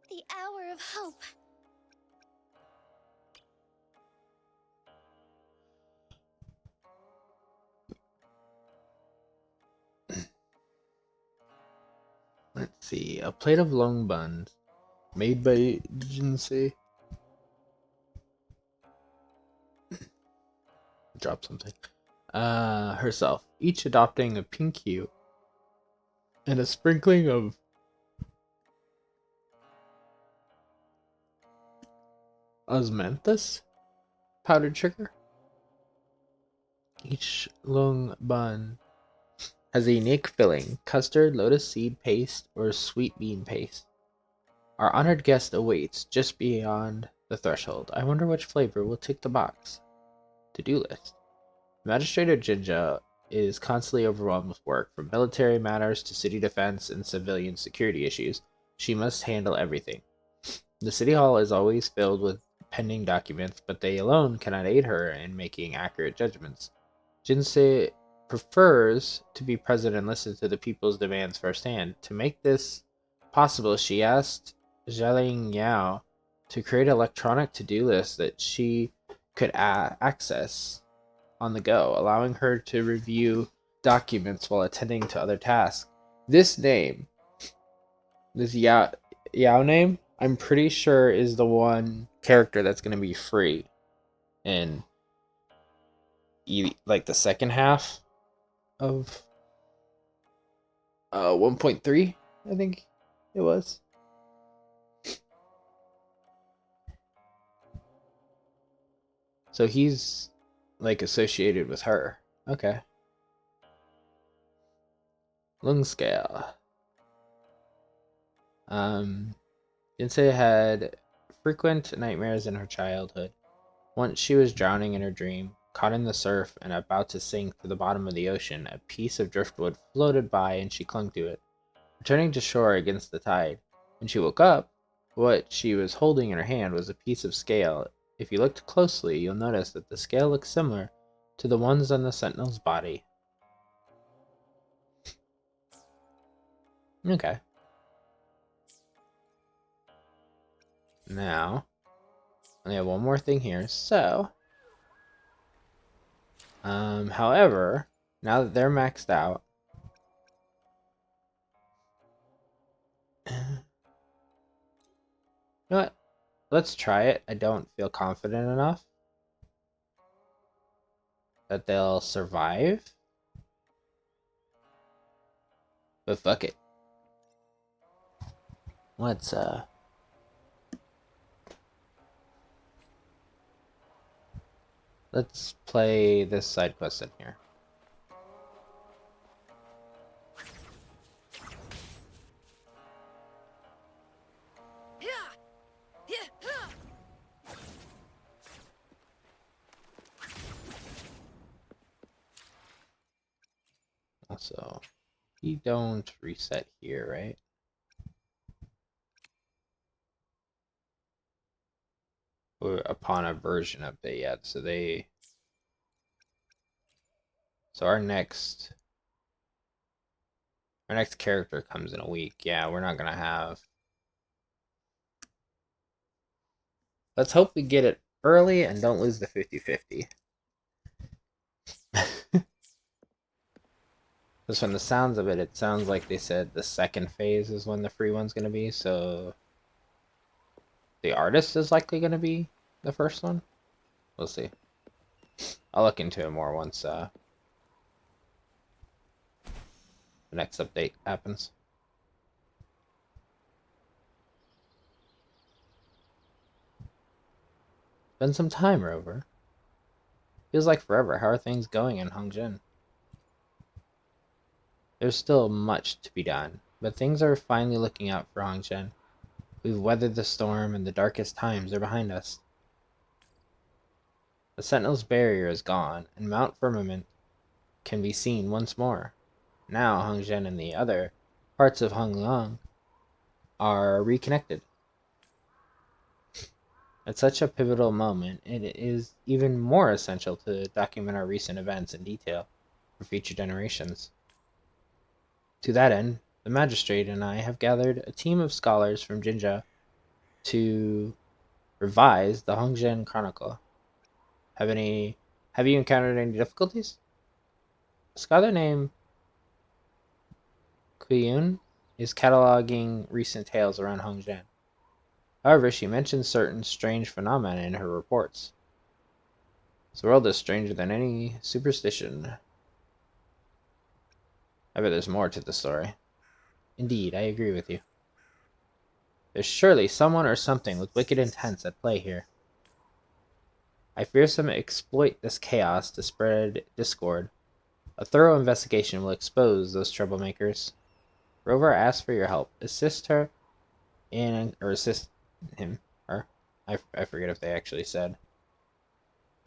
The hour of hope. Let's see. A plate of long buns made by Jinsei. Drop something. Herself. Each adopting a pink hue and a sprinkling of osmanthus powdered sugar. Each long bun has a unique filling: custard, lotus seed paste, or sweet bean paste. Our honored guest awaits just beyond the threshold. I wonder which flavor will tick the box. To-do list. The Magistrate of Jinja is constantly overwhelmed with work, from military matters to city defense and civilian security issues. She must handle everything. The city hall is always filled with pending documents, but they alone cannot aid her in making accurate judgments. Jinsei prefers to be present and listen to the people's demands firsthand. To make this possible, she asked Zheling Yao to create an electronic to-do list that she could access on the go, allowing her to review documents while attending to other tasks. This name, this Yao name, I'm pretty sure is the one character that's going to be free in like the second half of 1.3, I think it was. So he's like associated with her. Okay. Lung scale. Jinsei had frequent nightmares in her childhood. Once she was drowning in her dream, caught in the surf and about to sink to the bottom of the ocean. A piece of driftwood floated by and she clung to it, returning to shore against the tide. When she woke up, what she was holding in her hand was a piece of scale. If you looked closely, you'll notice that the scale looks similar to the ones on the sentinel's body. Okay. Now, I have one more thing here. So, however, now that they're maxed out, you know what? Let's try it. I don't feel confident enough that they'll survive. But fuck it. Let's play this side quest in here. Also, you don't reset here, right? Or upon a version update yet. So our next character comes in a week. Yeah, we're not gonna have. Let's hope we get it early and don't lose the 50-50. Because from the sounds of it, it sounds like they said the second phase is when the free one's gonna be, so the artist is likely gonna be the first one. We'll see. I'll look into it more once the next update happens. Been some time, Rover. Feels like forever. How are things going in Hongjin? There's still much to be done, but things are finally looking up for Hongjin. We've weathered the storm and the darkest times are behind us. The Sentinel's barrier is gone, and Mount Firmament can be seen once more. Now Hongjin and the other parts of Hongliang are reconnected. At such a pivotal moment, it is even more essential to document our recent events in detail for future generations. To that end, the magistrate and I have gathered a team of scholars from Jinja to revise the Hongzhen Chronicle. Have you encountered any difficulties? A scholar named Kuyun is cataloging recent tales around Hongzhen. However, she mentions certain strange phenomena in her reports. This world is stranger than any superstition. I bet there's more to the story. Indeed, I agree with you. There's surely someone or something with wicked intents at play here. I fear some exploit this chaos to spread discord. A thorough investigation will expose those troublemakers. Rover asks for your help. Assist him, or I forget if they actually said,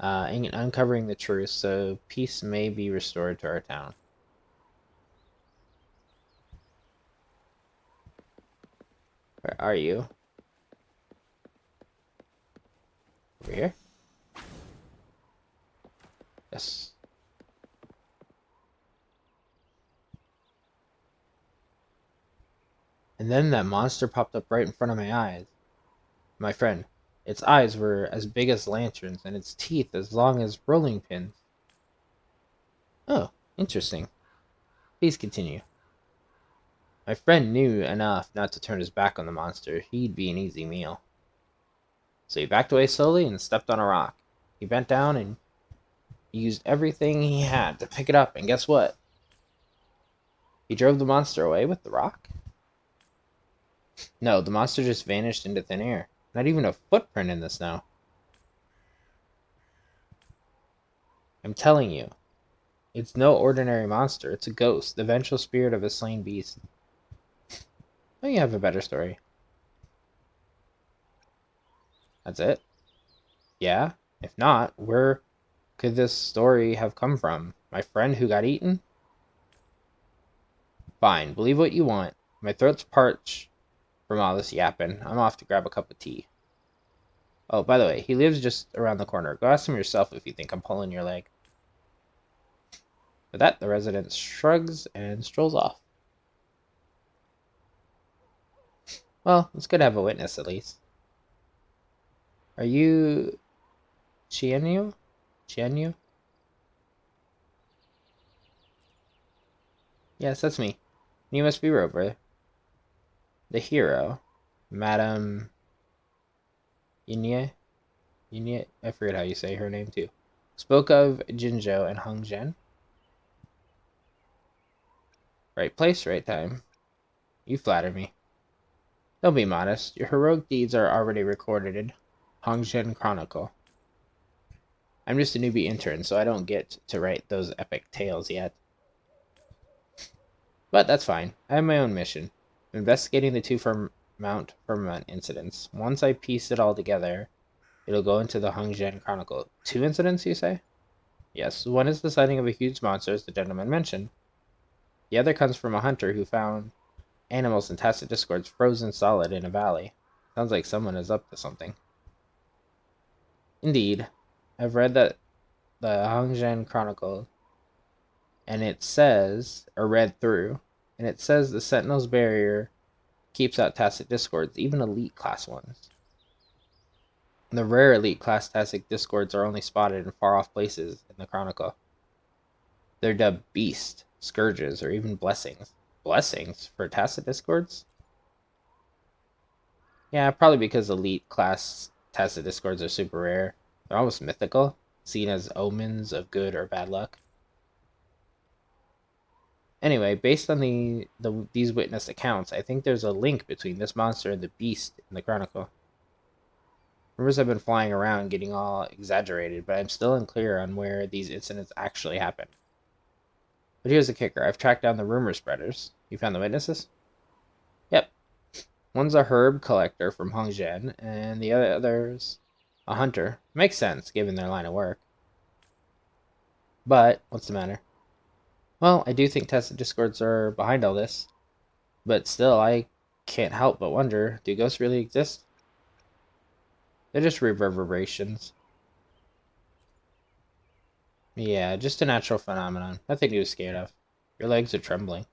in uncovering the truth so peace may be restored to our town. Where are you? Over here? Yes. And then that monster popped up right in front of my eyes. My friend, its eyes were as big as lanterns and its teeth as long as rolling pins. Oh, interesting. Please continue. My friend knew enough not to turn his back on the monster. He'd be an easy meal. So he backed away slowly and stepped on a rock. He bent down and used everything he had to pick it up, and guess what? He drove the monster away with the rock? No, the monster just vanished into thin air. Not even a footprint in the snow. I'm telling you, It's no ordinary monster. It's a ghost, the vengeful spirit of a slain beast. Oh, you have a better story. That's it? Yeah? If not, where could this story have come from? My friend who got eaten? Fine, believe what you want. My throat's parched from all this yapping. I'm off to grab a cup of tea. Oh, by the way, he lives just around the corner. Go ask him yourself if you think I'm pulling your leg. With that, the resident shrugs and strolls off. Well, it's good to have a witness, at least. Are you Chienyu? Chienyu? Yes, that's me. You must be Rover, the hero. Madame Yinye? Yinye? I forget how you say her name, too. Spoke of Jinzhou and Hongzhen. Right place, right time. You flatter me. Don't be modest. Your heroic deeds are already recorded in Hongzhen Chronicle. I'm just a newbie intern, so I don't get to write those epic tales yet. But that's fine. I have my own mission. I'm investigating the two Mount Firmament incidents. Once I piece it all together, it'll go into the Hongzhen Chronicle. 2 incidents, you say? Yes. One is the sighting of a huge monster, as the gentleman mentioned. The other comes from a hunter who found animals in tacit discords frozen solid in a valley. Sounds like someone is up to something. Indeed. I've read that the Hongzhen Chronicle, and it says, or read through, and it says the Sentinel's barrier keeps out tacit discords, even elite class ones. The rare elite class tacit discords are only spotted in far off places in the Chronicle. They're dubbed beast, scourges, or even blessings. Blessings for tacit discords? Yeah, probably because elite class tacit discords are super rare. They're almost mythical, seen as omens of good or bad luck. Anyway, based on these witness accounts, I think there's a link between this monster and the beast in the Chronicle. Rumors have been flying around, getting all exaggerated, but I'm still unclear on where these incidents actually happened. But here's the kicker. I've tracked down the rumor spreaders. You found the witnesses? Yep. One's a herb collector from Hongzhen, and the other's a hunter. Makes sense, given their line of work. But, what's the matter? Well, I do think Tesla Discords are behind all this. But still, I can't help but wonder, do ghosts really exist? They're just reverberations. Yeah, just a natural phenomenon. Nothing to be scared of. Your legs are trembling.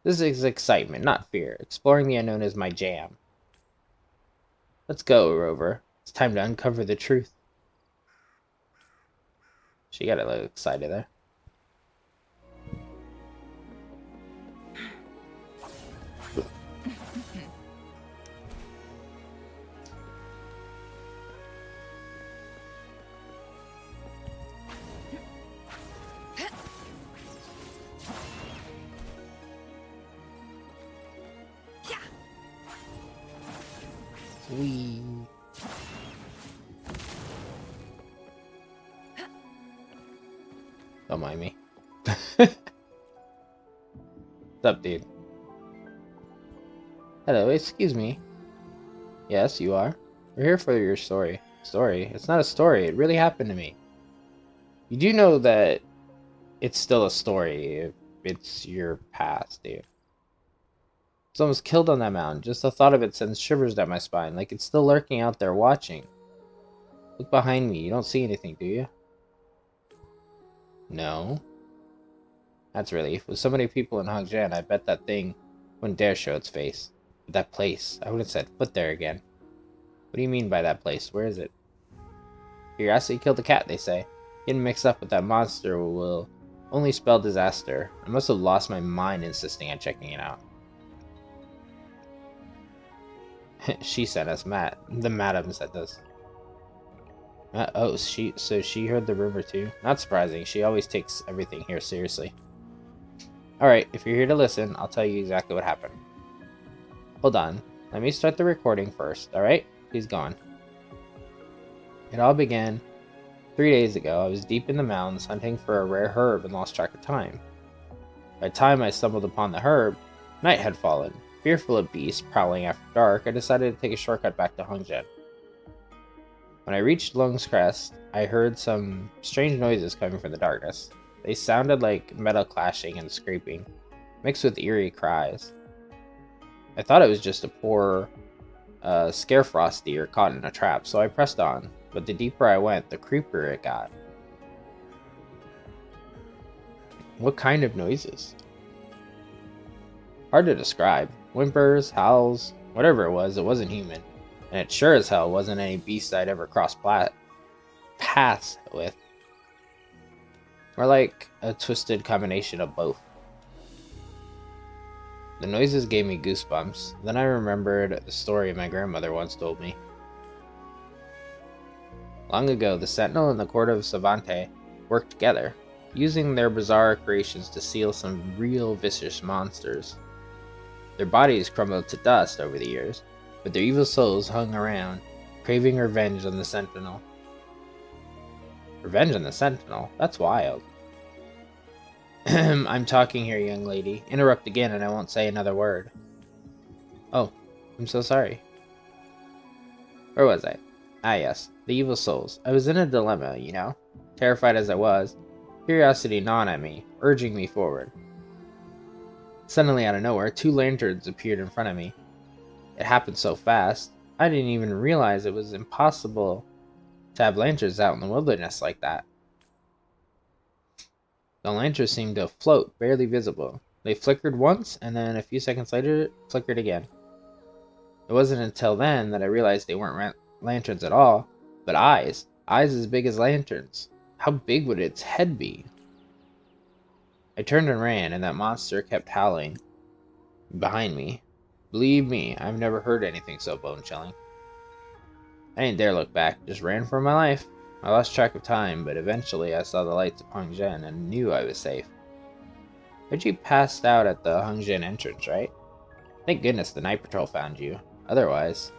This is excitement, not fear. Exploring the unknown is my jam. Let's go, Rover. It's time to uncover the truth. She got a little excited there. Wee. Don't mind me. What's up, dude? Hello, excuse me. Yes, you are. We're here for your story. Story? It's not a story. It really happened to me. You do know that it's still a story if it's your past, dude. Someone was killed on that mountain. Just the thought of it sends shivers down my spine, like it's still lurking out there watching. Look behind me. You don't see anything, do you? No. That's relief. With so many people in Hongjian, I bet that thing wouldn't dare show its face. But that place, I would have set foot there again. What do you mean by that place? Where is it? Curiosity killed the cat, they say. Getting mixed up with that monster will only spell disaster. I must have lost my mind insisting on checking it out. She sent us, Matt. The madam said this. So she heard the rumor too? Not surprising. She always takes everything here seriously. Alright, if you're here to listen, I'll tell you exactly what happened. Hold on. Let me start the recording first, alright? Please go on. It all began 3 days ago, I was deep in the mountains hunting for a rare herb and lost track of time. By the time I stumbled upon the herb, night had fallen. Fearful of beasts prowling after dark, I decided to take a shortcut back to Hongjian. When I reached Lung's Crest, I heard some strange noises coming from the darkness. They sounded like metal clashing and scraping, mixed with eerie cries. I thought it was just a poor scarefrost deer caught in a trap, so I pressed on, but the deeper I went, the creepier it got. What kind of noises? Hard to describe. Whimpers, howls, whatever it wasn't human. And it sure as hell wasn't any beast I'd ever crossed paths with. More like a twisted combination of both. The noises gave me goosebumps. Then I remembered the story my grandmother once told me. Long ago, the Sentinel and the Court of Savante worked together, using their bizarre creations to seal some real vicious monsters. Their bodies crumbled to dust over the years, but their evil souls hung around, craving revenge on the Sentinel. Revenge on the Sentinel? That's wild. I'm talking here, young lady. Interrupt again and I won't say another word. Oh, I'm so sorry. Where was I? Ah yes, the evil souls. I was in a dilemma, you know. Terrified as I was, curiosity gnawed at me, urging me forward. Suddenly out of nowhere, 2 lanterns appeared in front of me. It happened so fast, I didn't even realize it was impossible to have lanterns out in the wilderness like that. The lanterns seemed to float, barely visible. They flickered once, and then a few seconds later, flickered again. It wasn't until then that I realized they weren't lanterns at all, but eyes. Eyes as big as lanterns. How big would its head be? I turned and ran, and that monster kept howling behind me. Believe me, I've never heard anything so bone-chilling. I didn't dare look back, just ran for my life. I lost track of time, but eventually I saw the lights of Hongjian and knew I was safe. Reggie passed out at the Hongjian entrance, right? Thank goodness the night patrol found you. Otherwise...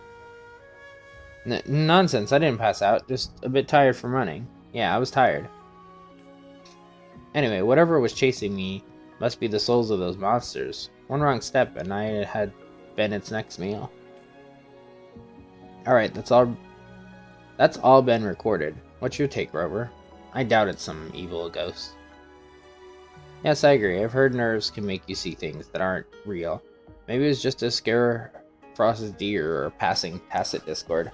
Nonsense, I didn't pass out, just a bit tired from running. Yeah, I was tired. Anyway, whatever was chasing me must be the souls of those monsters. One wrong step and I had been its next meal. Alright, that's all been recorded. What's your take, Rover? I doubt it's some evil ghost. Yes, I agree. I've heard nerves can make you see things that aren't real. Maybe it was just a scare frosted deer or passing tacit discord.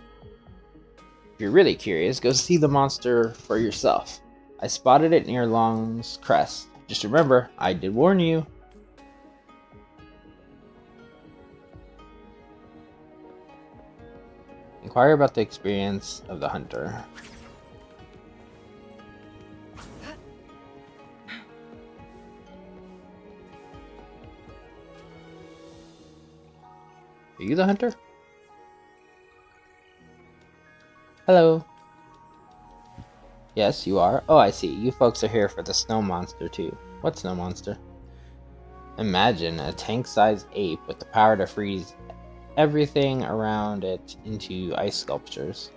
If you're really curious, go see the monster for yourself. I spotted it near Long's Crest. Just remember, I did warn you. Inquire about the experience of the hunter. Are you the hunter? Hello. Yes, you are. Oh, I see. You folks are here for the snow monster too. What snow monster? Imagine a tank-sized ape with the power to freeze everything around it into ice sculptures.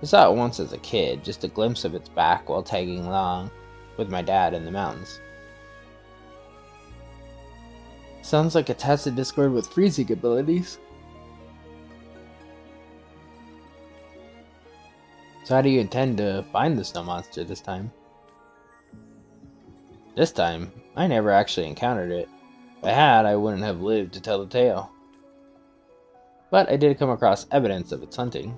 I saw it once as a kid, just a glimpse of its back while tagging along with my dad in the mountains. Sounds like a tacit discord with freezing abilities. So how do you intend to find the snow monster this time? This time, I never actually encountered it. If I had, I wouldn't have lived to tell the tale. But I did come across evidence of its hunting.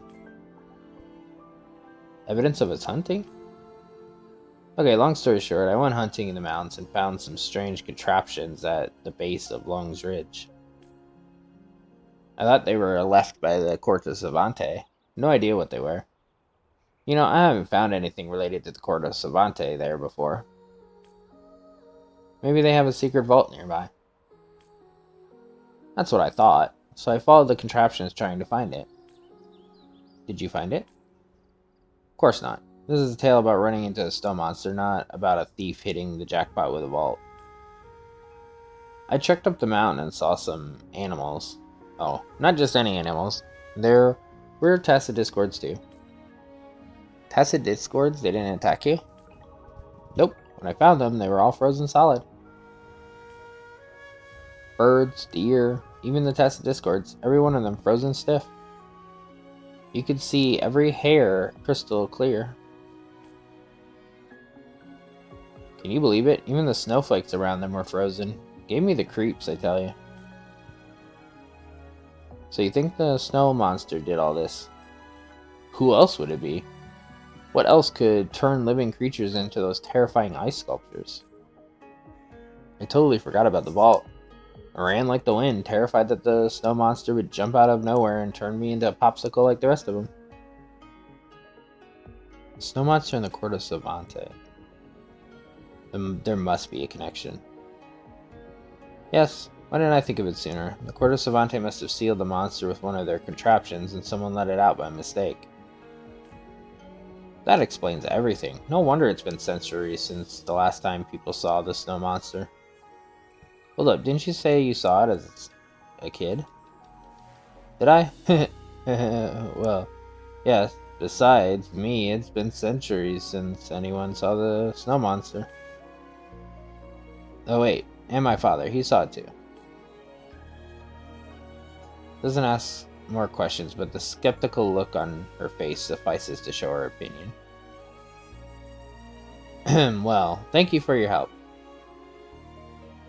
Evidence of its hunting? Okay, long story short, I went hunting in the mountains and found some strange contraptions at the base of Long's Ridge. I thought they were left by the Court of Savante. No idea what they were. You know, I haven't found anything related to the Court of Savante there before. Maybe they have a secret vault nearby. That's what I thought, so I followed the contraptions trying to find it. Did you find it? Of course not. This is a tale about running into a snow monster, not about a thief hitting the jackpot with a vault. I checked up the mountain and saw some animals. Oh, not just any animals. There were tacit discords too. Tacit discords, they didn't attack you? Nope. When I found them, they were all frozen solid. Birds, deer, even the Tacit discords, every one of them frozen stiff. You could see every hair crystal clear. Can you believe it? Even the snowflakes around them were frozen. Gave me the creeps, I tell you. So you think the snow monster did all this? Who else would it be? What else could turn living creatures into those terrifying ice sculptures? I totally forgot about the vault. I ran like the wind, terrified that the snow monster would jump out of nowhere and turn me into a popsicle like the rest of them. The snow monster and the Court of Savante. There must be a connection. Yes, why didn't I think of it sooner? The Court of Savante must have sealed the monster with one of their contraptions and someone let it out by mistake. That explains everything. No wonder it's been centuries since the last time people saw the snow monster. Hold up, didn't you say you saw it as a kid? Did I? Well, yes. Besides me, it's been centuries since anyone saw the snow monster. Oh wait, and my father, he saw it too. Doesn't ask more questions, but the skeptical look on her face suffices to show her opinion. Well, thank you for your help.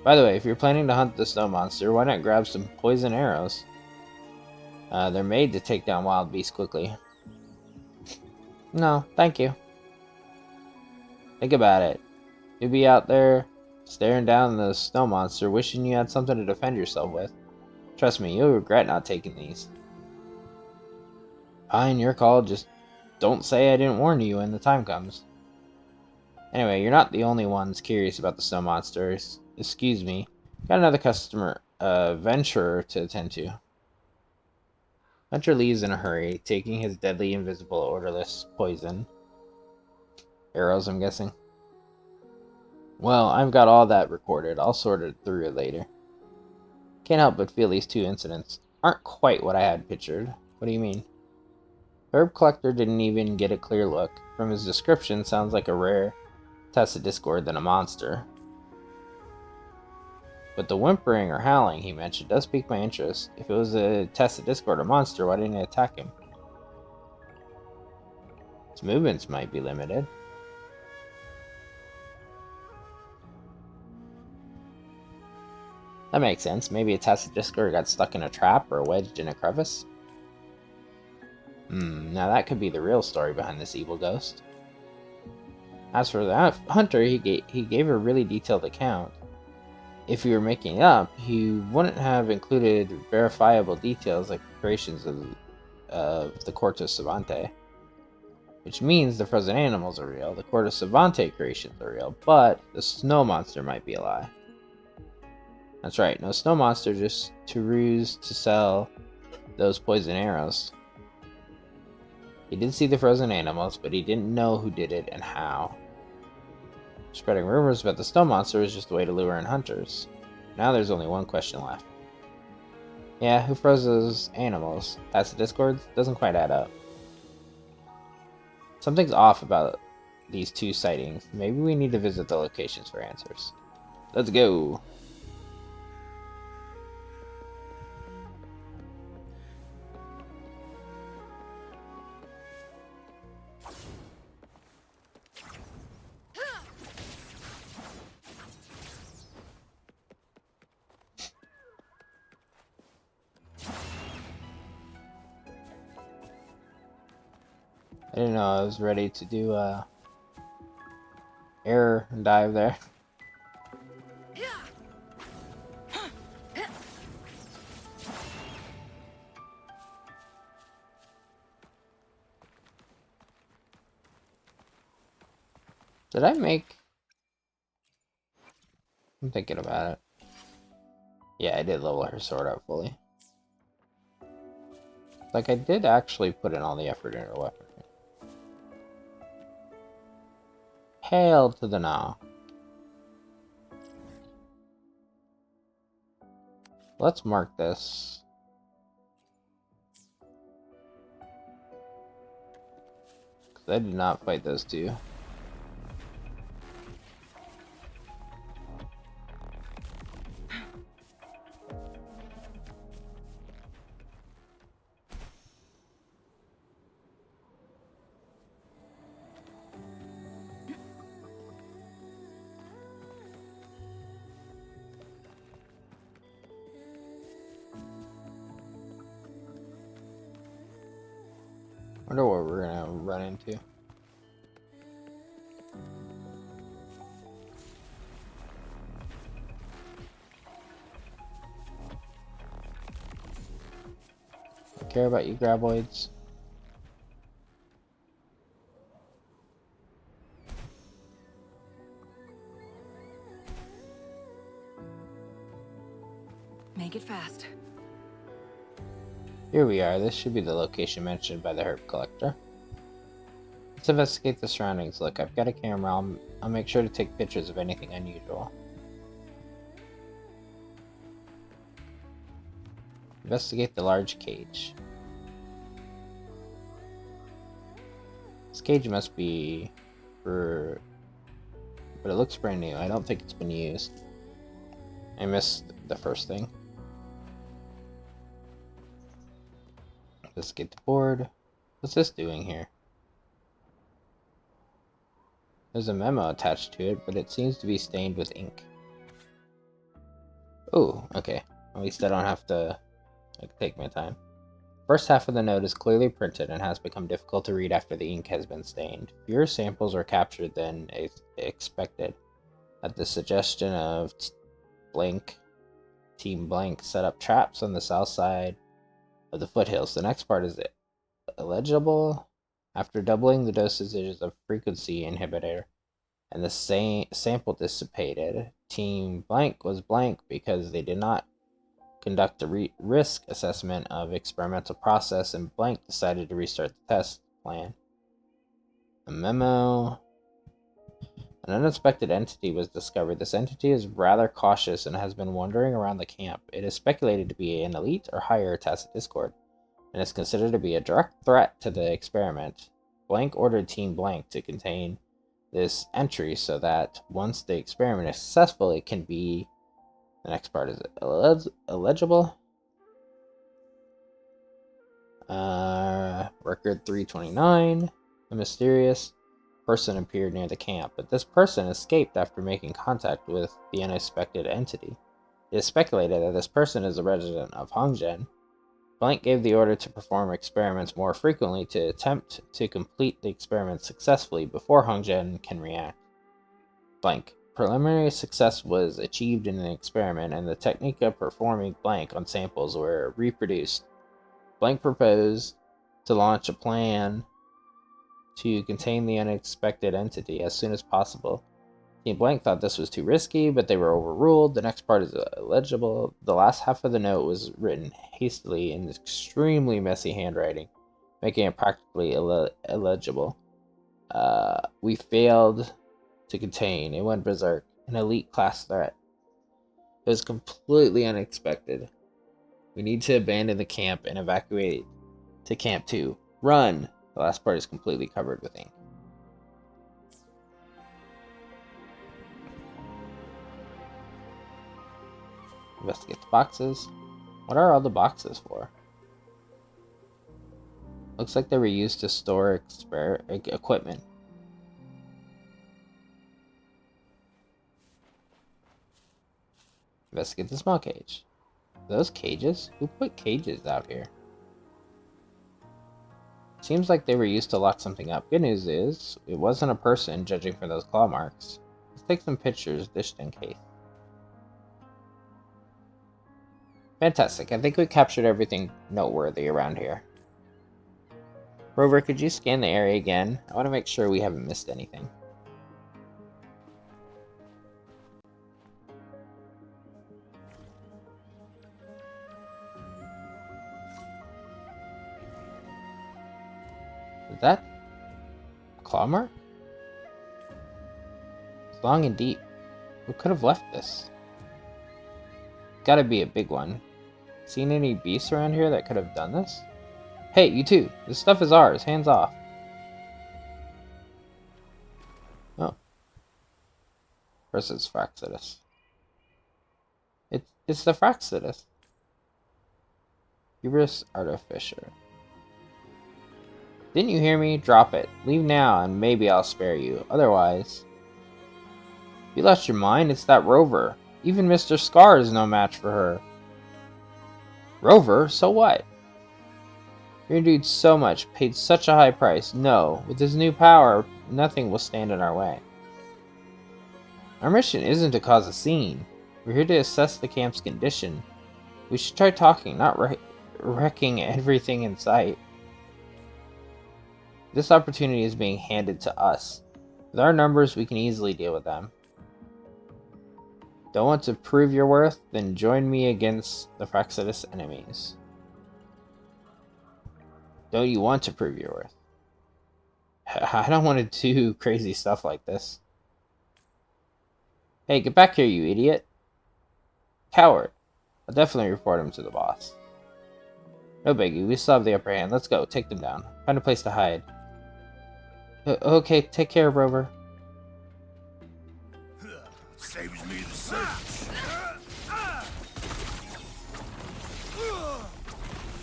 By the way, if you're planning to hunt the snow monster, why not grab some poison arrows? They're made to take down wild beasts quickly. No, thank you. Think about it. You'd be out there staring down the snow monster, wishing you had something to defend yourself with. Trust me, you'll regret not taking these. Fine, your call. Just don't say I didn't warn you when the time comes. Anyway, you're not the only ones curious about the snow monsters. Excuse me. Got another customer, Venturer, to attend to. Venture leaves in a hurry, taking his deadly, invisible, odorless poison. Arrows, I'm guessing. Well, I've got all that recorded. I'll sort it through it later. Can't help but feel these two incidents aren't quite what I had pictured. What do you mean? Herb Collector didn't even get a clear look. From his description, sounds like a rare Tacit discord than a monster. But the whimpering or howling he mentioned does pique my interest. If it was a Tacit discord or monster, why didn't it attack him? Its movements might be limited. That makes sense. Maybe a Tacit discord got stuck in a trap or wedged in a crevice. Now that could be the real story behind this evil ghost. As for the hunter, he gave a really detailed account. If he were making it up, he wouldn't have included verifiable details like the creations of the Court of Savante. Which means the frozen animals are real, the Court of Savante creations are real, but the snow monster might be a lie. That's right, no snow monster, just to ruse to sell those poison arrows. He did see the frozen animals, but he didn't know who did it and how. Spreading rumors about the snow monster is just a way to lure in hunters. Now there's only one question left. Yeah, who froze those animals? That's the Discord? Doesn't quite add up. Something's off about these two sightings. Maybe we need to visit the locations for answers. Let's go! I didn't know I was ready to do air dive there. Did I make... I'm thinking about it. Yeah, I did level her sword up fully. Like, I did actually put in all the effort in her weapon. Hail to the now. Let's mark this. I did not fight those two. Wonder what we're gonna run into. I care about you, graboids. Make it fast. Here we are. This should be the location mentioned by the herb collector. Let's investigate the surroundings. Look, I've got a camera. I'll make sure to take pictures of anything unusual. Investigate the large cage. This cage must be for... but it looks brand new. I don't think it's been used. I missed the first thing. Investigate the board. What's this doing here? There's a memo attached to it, but it seems to be stained with ink. Oh, okay. At least I don't have to take my time. First half of the note is clearly printed and has become difficult to read after the ink has been stained. Fewer samples were captured than expected. At the suggestion of Team Blank set up traps on the south side of the foothills. The next part is illegible. After doubling the dosages of frequency inhibitor and the sample dissipated, Team Blank was blank because they did not conduct a risk assessment of experimental process, and Blank decided to restart the test plan. A memo. An unexpected entity was discovered. This entity is rather cautious and has been wandering around the camp. It is speculated to be an elite or higher Tacit Discord, and is considered to be a direct threat to the experiment. Blank ordered Team Blank to contain this entry so that once the experiment is successful, it can be... The next part is illegible. Record 329. A mysterious person appeared near the camp, but this person escaped after making contact with the unexpected entity. It is speculated that this person is a resident of Hongzhen. Blank gave the order to perform experiments more frequently to attempt to complete the experiment successfully before Hongzhen can react. Blank. Preliminary success was achieved in an experiment, and the technique of performing blank on samples were reproduced. Blank proposed to launch a plan to contain the unexpected entity as soon as possible. Team Blank thought this was too risky, but they were overruled. The next part is illegible. The last half of the note was written hastily in extremely messy handwriting, making it practically illegible. We failed to contain. It went berserk. An elite class threat. It was completely unexpected. We need to abandon the camp and evacuate to Camp 2. Run! The last part is completely covered with ink. Investigate the boxes. What are all the boxes for? Looks like they were used to store equipment. Investigate the small cage. Those cages? Who put cages out here? Seems like they were used to lock something up. Good news is, it wasn't a person, judging from those claw marks. Let's take some pictures, just in case. Fantastic. I think we captured everything noteworthy around here. Rover, could you scan the area again? I want to make sure we haven't missed anything. Is that a claw mark? It's long and deep. Who could have left this? It's gotta be a big one. Seen any beasts around here that could have done this? Hey, you two! This stuff is ours. Hands off. versus Fraxidus. It's the Fraxidus. Hubris Artificer. Didn't you hear me? Drop it. Leave now, and maybe I'll spare you. Otherwise... You lost your mind? It's that Rover. Even Mr. Scar is no match for her. Rover? So what? Your dude so much, paid such a high price. No, with his new power, nothing will stand in our way. Our mission isn't to cause a scene. We're here to assess the camp's condition. We should try talking, not wrecking everything in sight. This opportunity is being handed to us. With our numbers, we can easily deal with them. Don't want to prove your worth? Then join me against the Fraxidus enemies. Don't you want to prove your worth? I don't want to do crazy stuff like this. Hey, get back here, you idiot. Coward. I'll definitely report him to the boss. No biggie, we still have the upper hand. Let's go, take them down. Find a place to hide. Okay, take care, Rover. Saves me the search.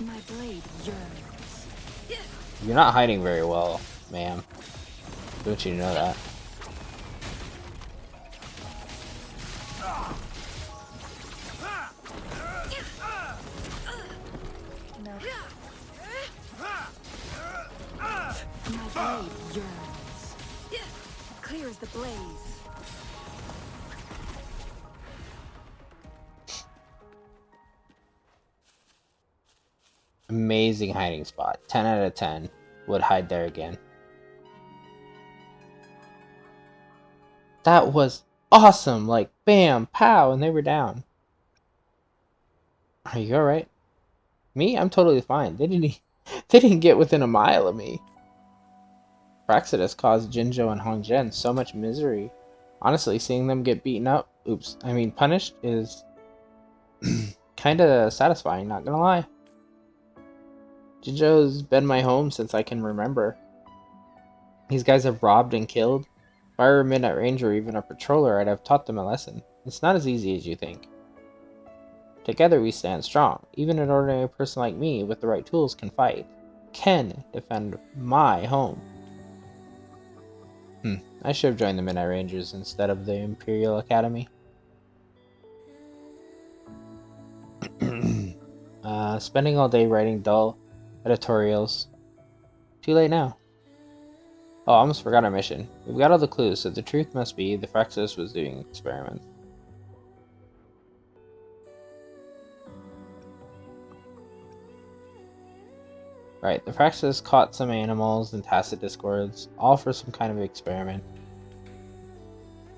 My blade yearns. You're not hiding very well, ma'am. Don't you know that? My blade yearns. Clear as the blaze. Amazing hiding spot. 10 out of 10. Would hide there again. That was awesome! Like, bam, pow, and they were down. Are you alright? Me? I'm totally fine. They didn't get within a mile of me. Fraxidus caused Jinzhou and Hongzhen so much misery. Honestly, seeing them get beaten up, punished, is kinda satisfying, not gonna lie. Jinzhou's been my home since I can remember. These guys have robbed and killed. If I were a Midnight Ranger or even a patroller, I'd have taught them a lesson. It's not as easy as you think. Together we stand strong. Even an ordinary person like me, with the right tools, can defend my home. I should have joined the Midnight Rangers instead of the Imperial Academy. Spending all day writing dull editorials. Too late now. Oh, I almost forgot our mission. We've got all the clues, so the truth must be the Fraxidus was doing experiments. Right, the Fraxidus caught some animals and tacit discords, all for some kind of experiment.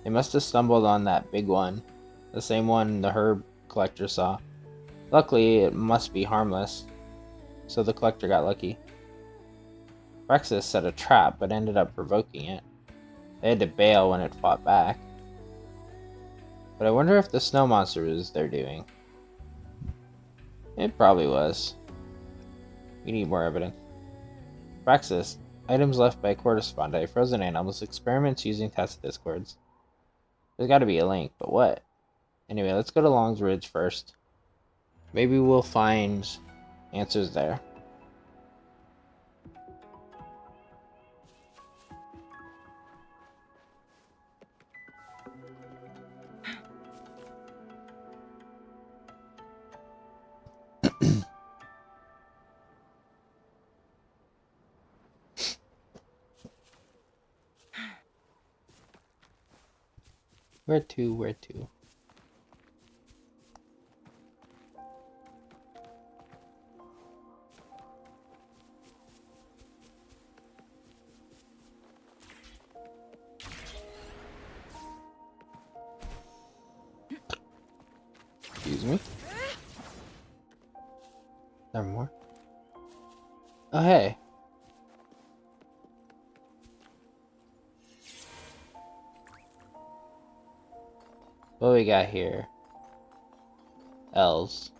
They must have stumbled on that big one, the same one the herb collector saw. Luckily, it must be harmless, so the collector got lucky. Fraxidus set a trap, but ended up provoking it. They had to bail when it fought back. But I wonder if the snow monster was their doing. It probably was. We need more evidence. Fraxidus, items left by correspondent, frozen animals, experiments using tacit discords. There's gotta be a link, but what? Anyway, let's go to Long's Ridge first. Maybe we'll find answers there. Where to? Where to? Excuse me? There more? Oh, hey. What we got here? L's.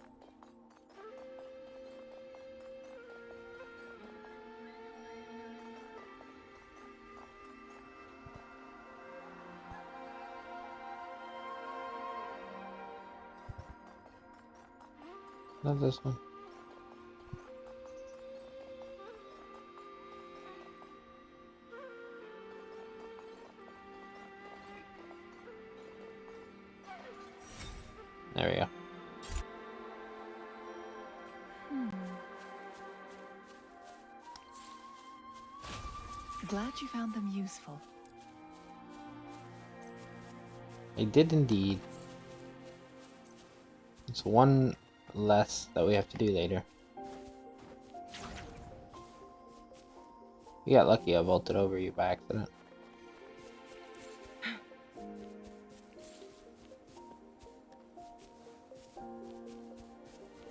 Not this one. There we go. Glad you found them useful. I did indeed. It's one less that we have to do later. You got lucky I vaulted over you by accident.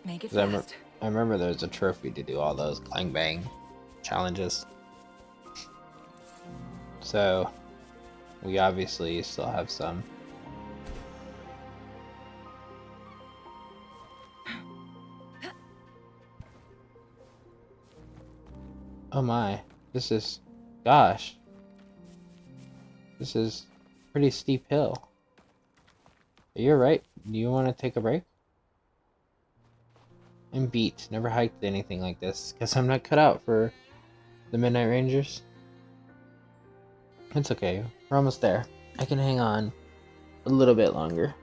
Make it 'Cause I fast. I remember there was a trophy to do all those clang bang challenges. So, we obviously still have some. Oh my, this is, gosh, this is a pretty steep hill. You're right, do you want to take a break? I'm beat, never hiked anything like this. Guess I'm not cut out for the Midnight Rangers. It's okay, we're almost there. I can hang on a little bit longer.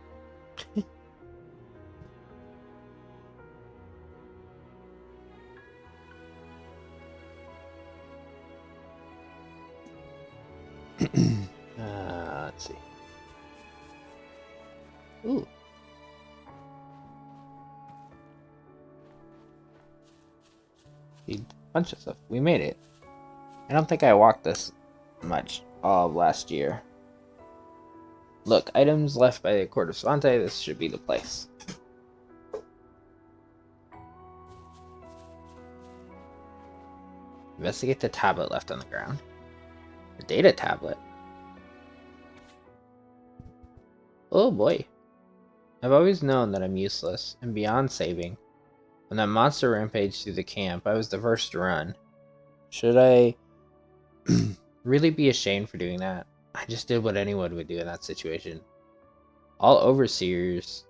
Let's see. Ooh. A bunch of stuff. We made it. I don't think I walked this much all of last year. Look, items left by the Court of Svante. This should be the place. Investigate the tablet left on the ground. The data tablet. Oh boy. I've always known that I'm useless and beyond saving. When that monster rampaged through the camp, I was the first to run. Should I really be ashamed for doing that? I just did what anyone would do in that situation. All overseers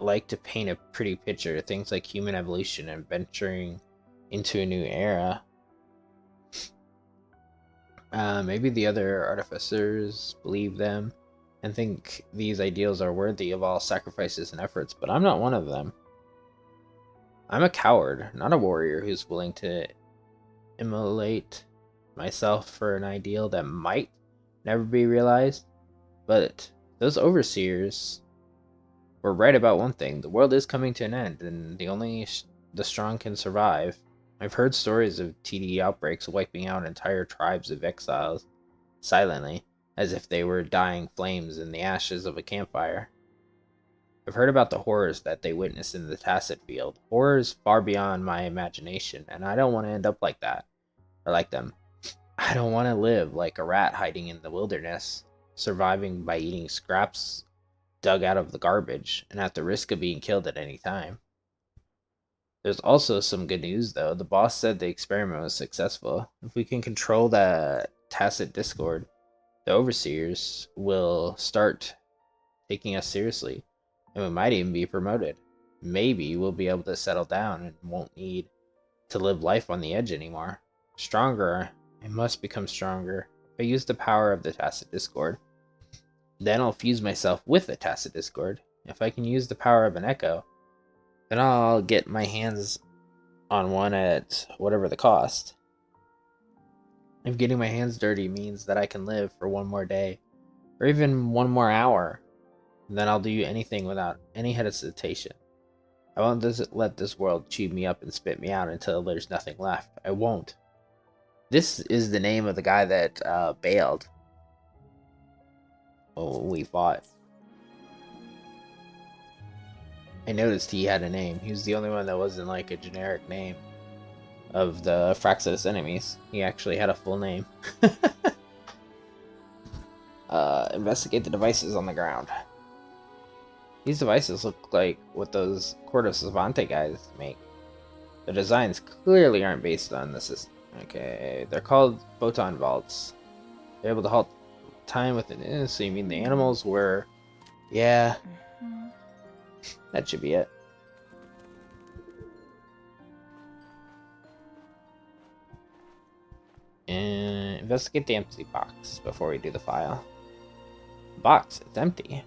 like to paint a pretty picture, things like human evolution and venturing into a new era. Maybe the other artificers believe them and think these ideals are worthy of all sacrifices and efforts, but I'm not one of them. I'm a coward, not a warrior who's willing to immolate myself for an ideal that might never be realized. But those overseers were right about one thing. The world is coming to an end, and the strong can survive. I've heard stories of TD outbreaks wiping out entire tribes of exiles silently, as if they were dying flames in the ashes of a campfire. I've heard about the horrors that they witnessed in the Tacit Field, horrors far beyond my imagination, and I don't want to end up like that, or like them. I don't want to live like a rat hiding in the wilderness, surviving by eating scraps dug out of the garbage, and at the risk of being killed at any time. There's also some good news, though. The boss said the experiment was successful. If we can control that tacit discord, the overseers will start taking us seriously, and we might even be promoted. Maybe we'll be able to settle down and won't need to live life on the edge anymore. Stronger, I must become stronger. I use the power of the tacit discord. Then I'll fuse myself with the tacit discord. If I can use the power of an echo, then I'll get my hands on one at whatever the cost. If getting my hands dirty means that I can live for one more day, or even one more hour, then I'll do anything without any hesitation. I won't let this world chew me up and spit me out until there's nothing left. I won't. This is the name of the guy that bailed. Oh, we fought. I noticed he had a name. He was the only one that wasn't like a generic name of the Fraxis enemies. He actually had a full name. Investigate the devices on the ground. These devices look like what those Cortus Savante guys make. The designs clearly aren't based on the system. Okay, they're called photon vaults. They're able to halt time with it. So you mean the animals were... Yeah, that should be it. Investigate the empty box before we do the file. The box is empty.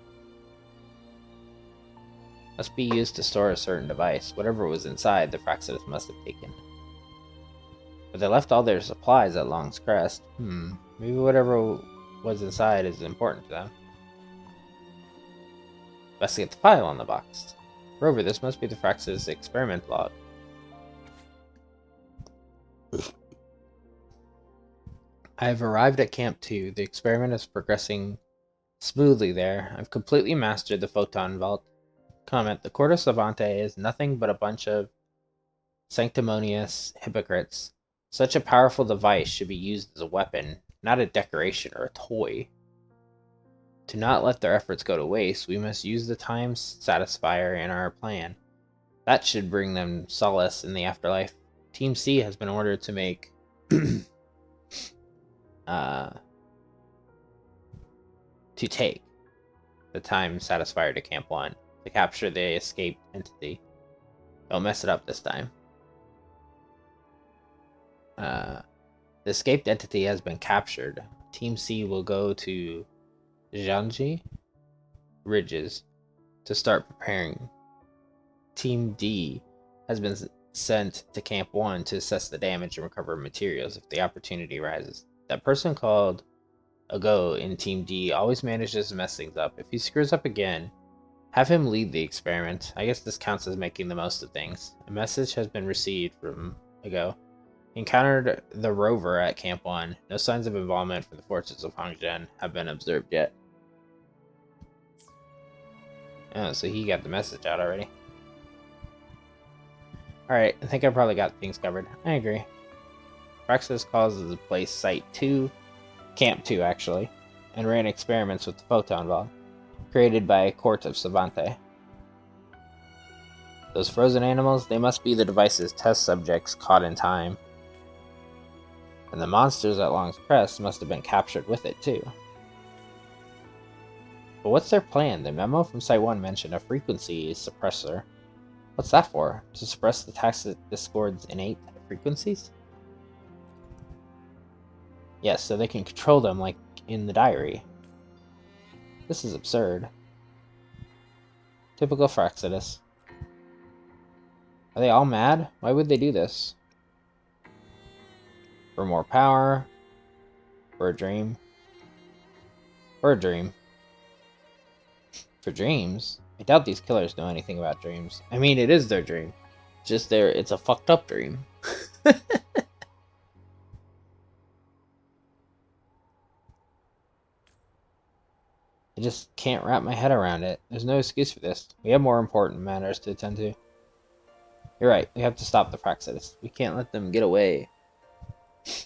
Must be used to store a certain device. Whatever was inside, the Fraxidus must have taken. But they left all their supplies at Long's Crest. Maybe whatever was inside is important to them. Investigate the file on the box. Moreover, this must be the Fraxidus experiment log. I have arrived at Camp 2. The experiment is progressing smoothly there. I've completely mastered the photon vault. Comment: the Corda Savante is nothing but a bunch of sanctimonious hypocrites. Such a powerful device should be used as a weapon, not a decoration or a toy. To not let their efforts go to waste, we must use the time satisfier in our plan. That should bring them solace in the afterlife. Team C has been ordered to make to take the time satisfier to Camp 1 to capture the escaped entity. Don't mess it up this time. The escaped entity has been captured. Team C will go to Zhangji Ridges to start preparing. Team D has been sent to Camp 1 to assess the damage and recover materials if the opportunity arises. That person called Ago in Team D always manages to mess things up. If he screws up again, have him lead the experiment. I guess this counts as making the most of things. A message has been received from Ago. Encountered the rover at Camp 1. No signs of involvement from the forces of Hongzhen have been observed yet. Oh, so he got the message out already. Alright, I think I probably got things covered. I agree. Praxis calls the place Site 2, Camp 2 actually, and ran experiments with the photon vault, created by a court of Savante. Those frozen animals, they must be the device's test subjects caught in time. And the monsters at Long's Crest must have been captured with it too. But what's their plan? The memo from Site 1 mentioned a frequency suppressor. What's that for? To suppress the Taxis Discord's innate frequencies? Yes, so they can control them like in the diary. This is absurd. Typical Fraxidus. Are they all mad? Why would they do this? For more power? For a dream? For a dream. For dreams? I doubt these killers know anything about dreams. I mean, it is their dream. Just it's a fucked up dream. I just can't wrap my head around it. There's no excuse for this. We have more important matters to attend to. You're right. We have to stop the Praxidus. We can't let them get away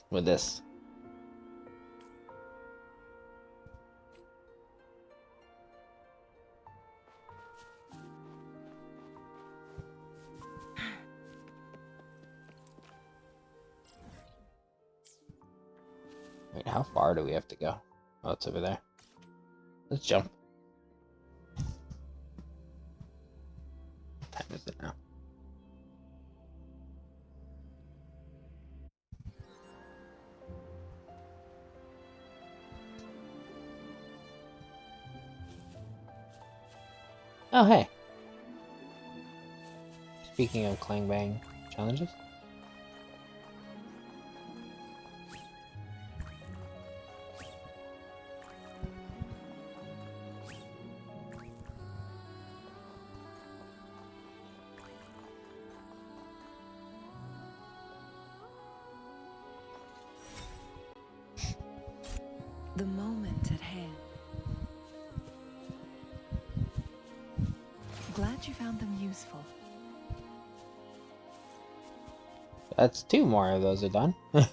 with this. Wait, how far do we have to go? Oh, it's over there. Let's jump. What time is it now? Oh, hey. Speaking of Clang Bang challenges. The moment at hand. Glad you found them useful. That's 2 more of those are done. Oh,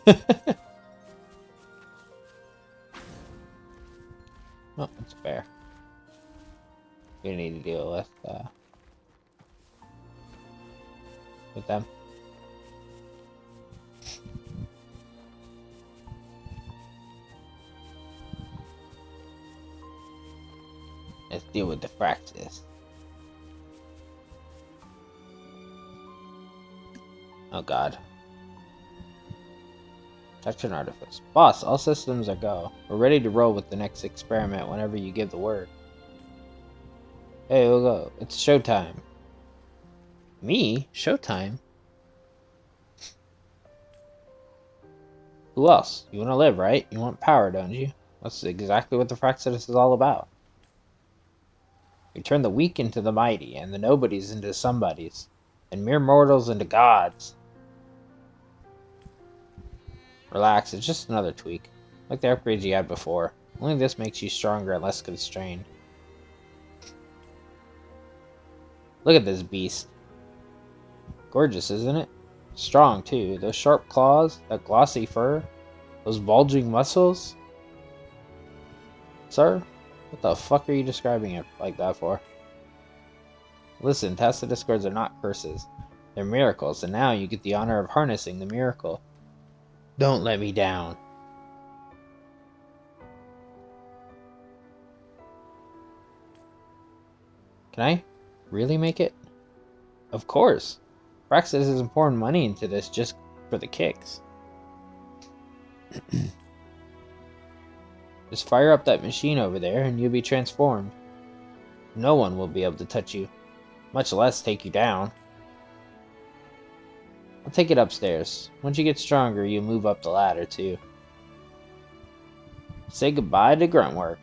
it's fair. We need to deal with them. Let's deal with the Fraxis. Oh god. Detection artifice. Boss, all systems are go. We're ready to roll with the next experiment whenever you give the word. Hey, we'll go. It's showtime. Me? Showtime? Who else? You want to live, right? You want power, don't you? That's exactly what the Fractus is all about. We turn the weak into the mighty, and the nobodies into somebodies, and mere mortals into gods. Relax, it's just another tweak. Like the upgrades you had before. Only this makes you stronger and less constrained. Look at this beast. Gorgeous, isn't it? Strong, too. Those sharp claws, that glossy fur, those bulging muscles. Sir, what the fuck are you describing it like that for? Listen, Tacit Discords are not curses. They're miracles, and now you get the honor of harnessing the miracle. Don't let me down. Can I really make it? Of course. Praxis isn't pouring money into this just for the kicks. Just fire up that machine over there and you'll be transformed. No one will be able to touch you, much less take you down. I'll take it upstairs. Once you get stronger, you'll move up the ladder too. Say goodbye to grunt work.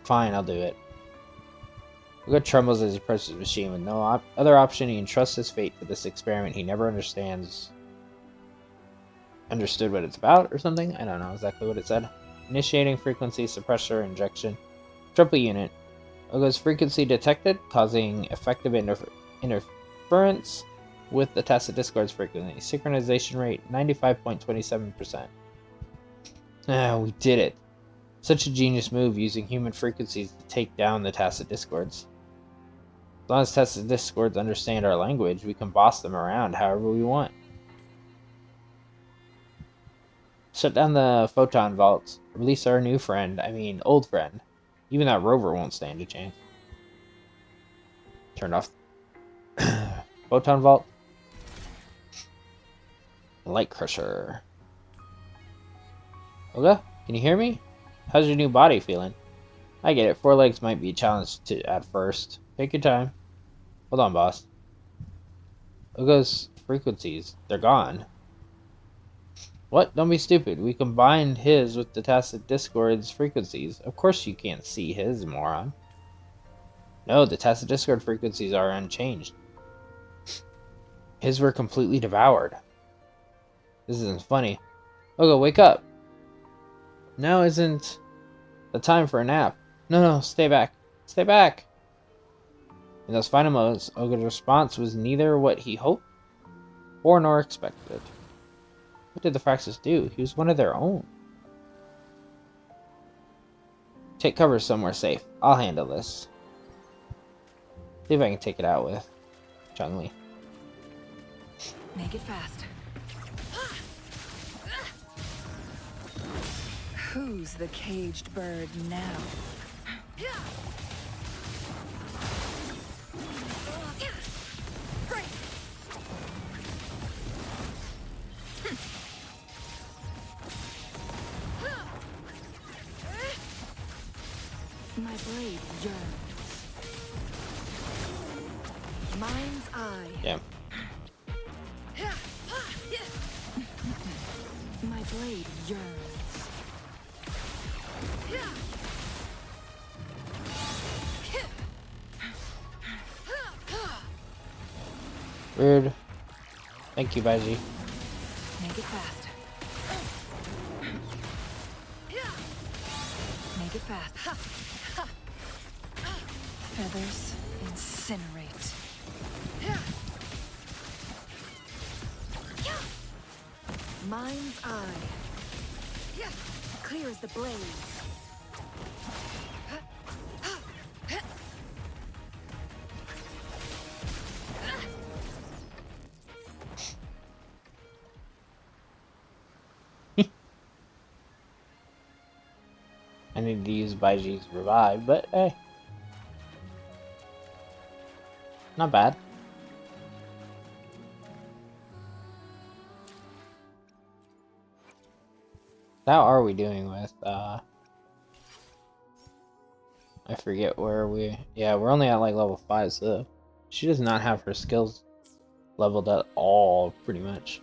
Fine, I'll do it. Uga trembles as he presses the machine. With no other option, he entrusts his fate to this experiment he never understood what it's about or something? I don't know exactly what it said. Initiating frequency suppressor injection. Triple unit. Uga's frequency detected, causing effective interference with the Tacit Discord's frequency. Synchronization rate 95.27%. Ah, we did it. Such a genius move using human frequencies to take down the Tacit Discords. As long as Tacit Discords understand our language, we can boss them around however we want. Shut down the photon vaults. Release our new friend. Old friend. Even that rover won't stand a chance. Turn off photon vault. Light crusher. Olga, can you hear me? How's your new body feeling? I get it. 4 legs might be a challenge at first. Take your time. Hold on, boss. Olga's frequencies. They're gone. What? Don't be stupid. We combined his with the Tacit Discord's frequencies. Of course you can't see his, moron. No, the Tacit Discord frequencies are unchanged. His were completely devoured. This isn't funny. Olga, wake up. Now isn't the time for a nap. No, stay back. Stay back. In those final moments, Olga's response was neither what he hoped for nor expected. What did the Fraxis do? He was one of their own. Take cover somewhere safe. I'll handle this. See if I can take it out with Chun-Li. Make it fast. Who's the caged bird now? My blade yearns. Mind's eye. Yeah. My blade yearns. Weird. Thank you, Baiji. Make it fast. Make it fast. Feathers incinerate. Mind's eye. Clear as the blaze. I need to use Baiji's revive, but hey. Not bad. How are we doing with, I forget where we... Yeah, we're only at, like, level 5, so... She does not have her skills leveled at all, pretty much.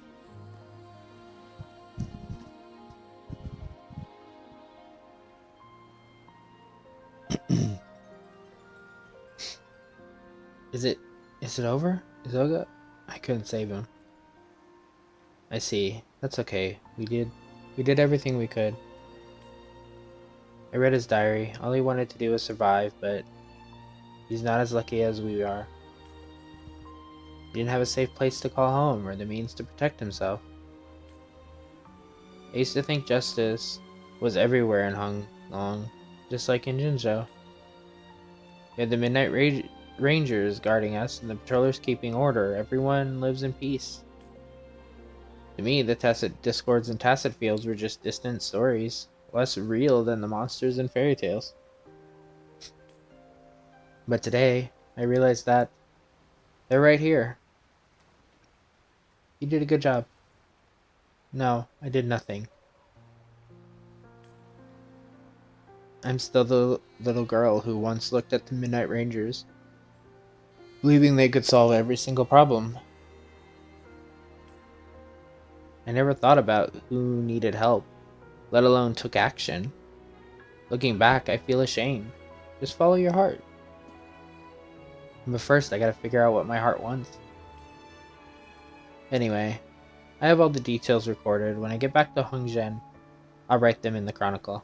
Is it over? Is Oga? I couldn't save him. I see. That's okay. We did everything we could. I read his diary. All he wanted to do was survive, but he's not as lucky as we are. He didn't have a safe place to call home or the means to protect himself. I used to think justice was everywhere in Hong Long, just like in Jinzhou. We had the Midnight Rangers guarding us and the patrollers keeping order. Everyone lives in peace. To me, the tacit discords and tacit fields were just distant stories, less real than the monsters in fairy tales. But today, I realized that they're right here. You did a good job. No, I did nothing. I'm still the little girl who once looked at the Midnight Rangers, believing they could solve every single problem. I never thought about who needed help, let alone took action. Looking back, I feel ashamed. Just follow your heart. But first, I gotta figure out what my heart wants. Anyway, I have all the details recorded. When I get back to Hongzhen, I'll write them in the chronicle.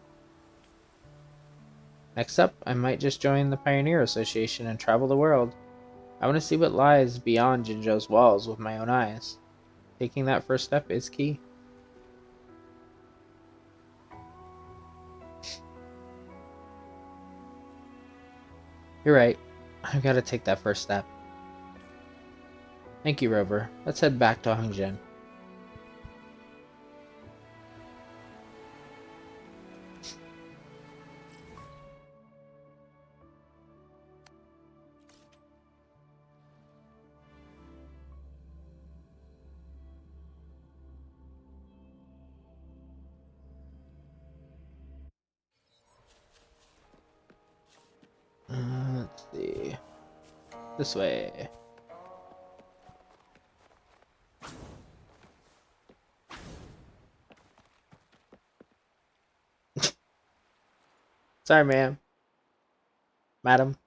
Next up, I might just join the Pioneer Association and travel the world. I want to see what lies beyond Jinzhou's walls with my own eyes. Taking that first step is key. You're right. I've got to take that first step. Thank you, Rover. Let's head back to Hongzhen. Let's see. This way. Sorry, ma'am. Madam.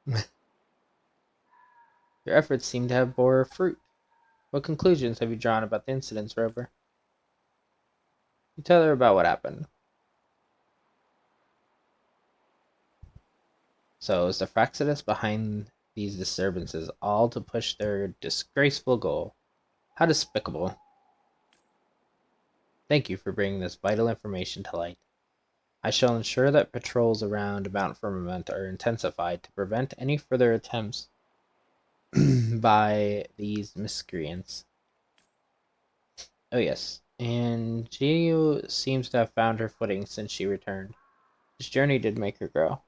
Your efforts seem to have bore fruit. What conclusions have you drawn about the incidents, Rover? You tell her about what happened. So, is the Fraxidus behind these disturbances all to push their disgraceful goal? How despicable. Thank you for bringing this vital information to light. I shall ensure that patrols around Mount Firmament are intensified to prevent any further attempts by these miscreants. Oh yes, and Jiu seems to have found her footing since she returned. This journey did make her grow.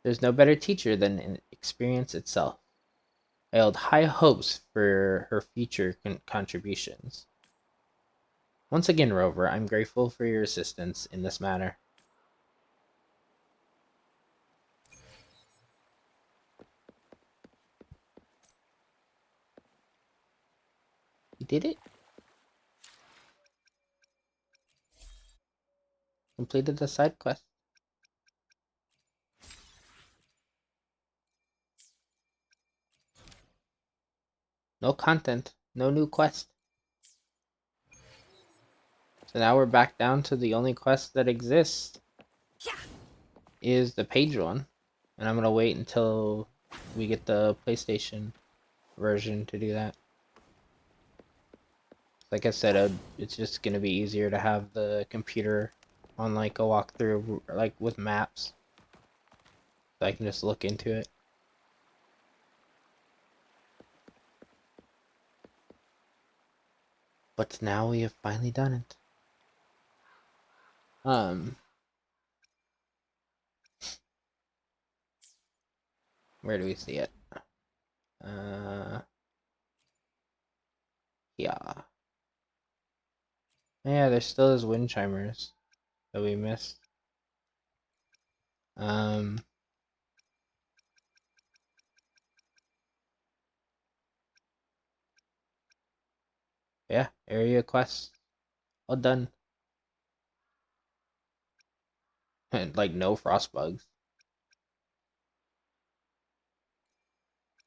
There's no better teacher than experience itself. I held high hopes for her future contributions. Once again, Rover, I'm grateful for your assistance in this matter. You did it? Completed the side quest. No content, no new quest. So now we're back down to the only quest that exists is the page one. And I'm gonna wait until we get the PlayStation version to do that. Like I said, it's just gonna be easier to have the computer on like a walkthrough, like with maps, so I can just look into it. But now we have finally done it. Where do we see it? Yeah. Yeah, there still is wind chimers that we missed. Yeah, area quest all done. And like no frost bugs.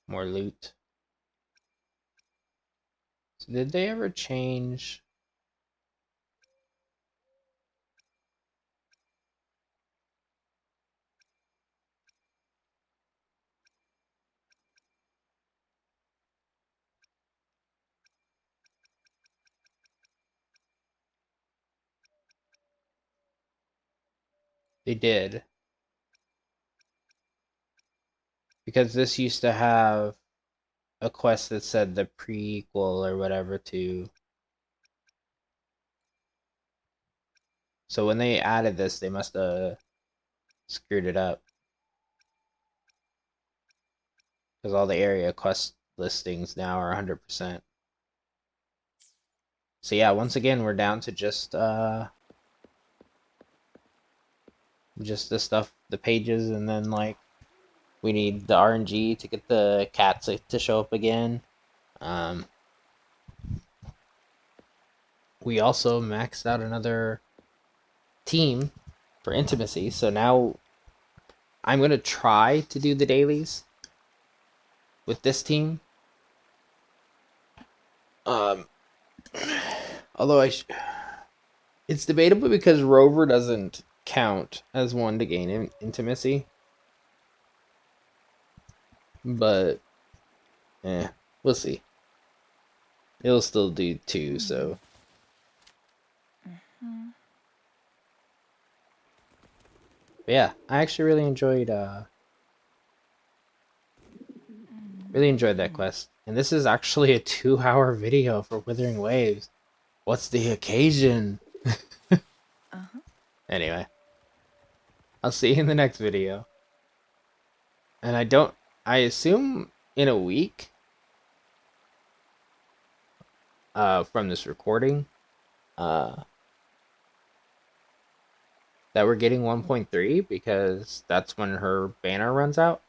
More loot. So did they ever change? They did. Because this used to have a quest that said the prequel or whatever to. So when they added this, they must have screwed it up. Because all the area quest listings now are 100%. So yeah, once again, we're down to just the stuff, the pages, and then like we need the RNG to get the cats to show up again. We also maxed out another team for intimacy, so now I'm gonna try to do the dailies with this team. Um, although it's debatable because Rover doesn't count as one to gain intimacy, but we'll see. It'll still do two, so. But yeah, I actually really enjoyed that quest. And this is actually a 2-hour video for Withering Waves. What's the occasion? Anyway, I'll see you in the next video. And I assume in a week from this recording that we're getting 1.3 because that's when her banner runs out.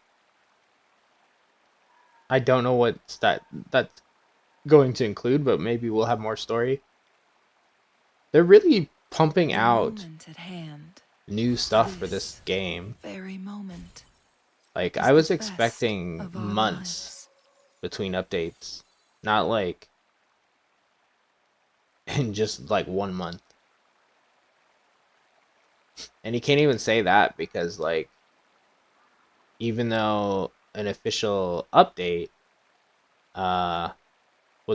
I don't know what that's going to include, but maybe we'll have more story. They're really pumping out new stuff for this game. Very moment. Like I was expecting months between updates, not like in just like 1 month. And you can't even say that because like even though an official update was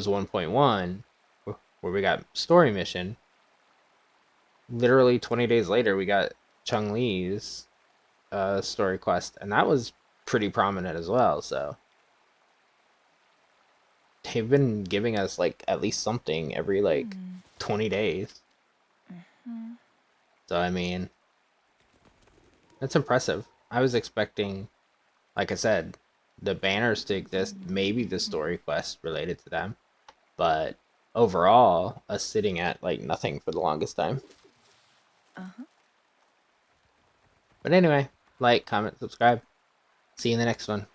1.1 where we got story mission, literally 20 days later we got Chung Lee's story quest, and that was pretty prominent as well. So they've been giving us like at least something every like 20 days. So I mean, that's impressive. I was expecting, like I said, the banners to exist, maybe the story quest related to them, but overall, us sitting at like nothing for the longest time. But anyway, like, comment, subscribe. See you in the next one.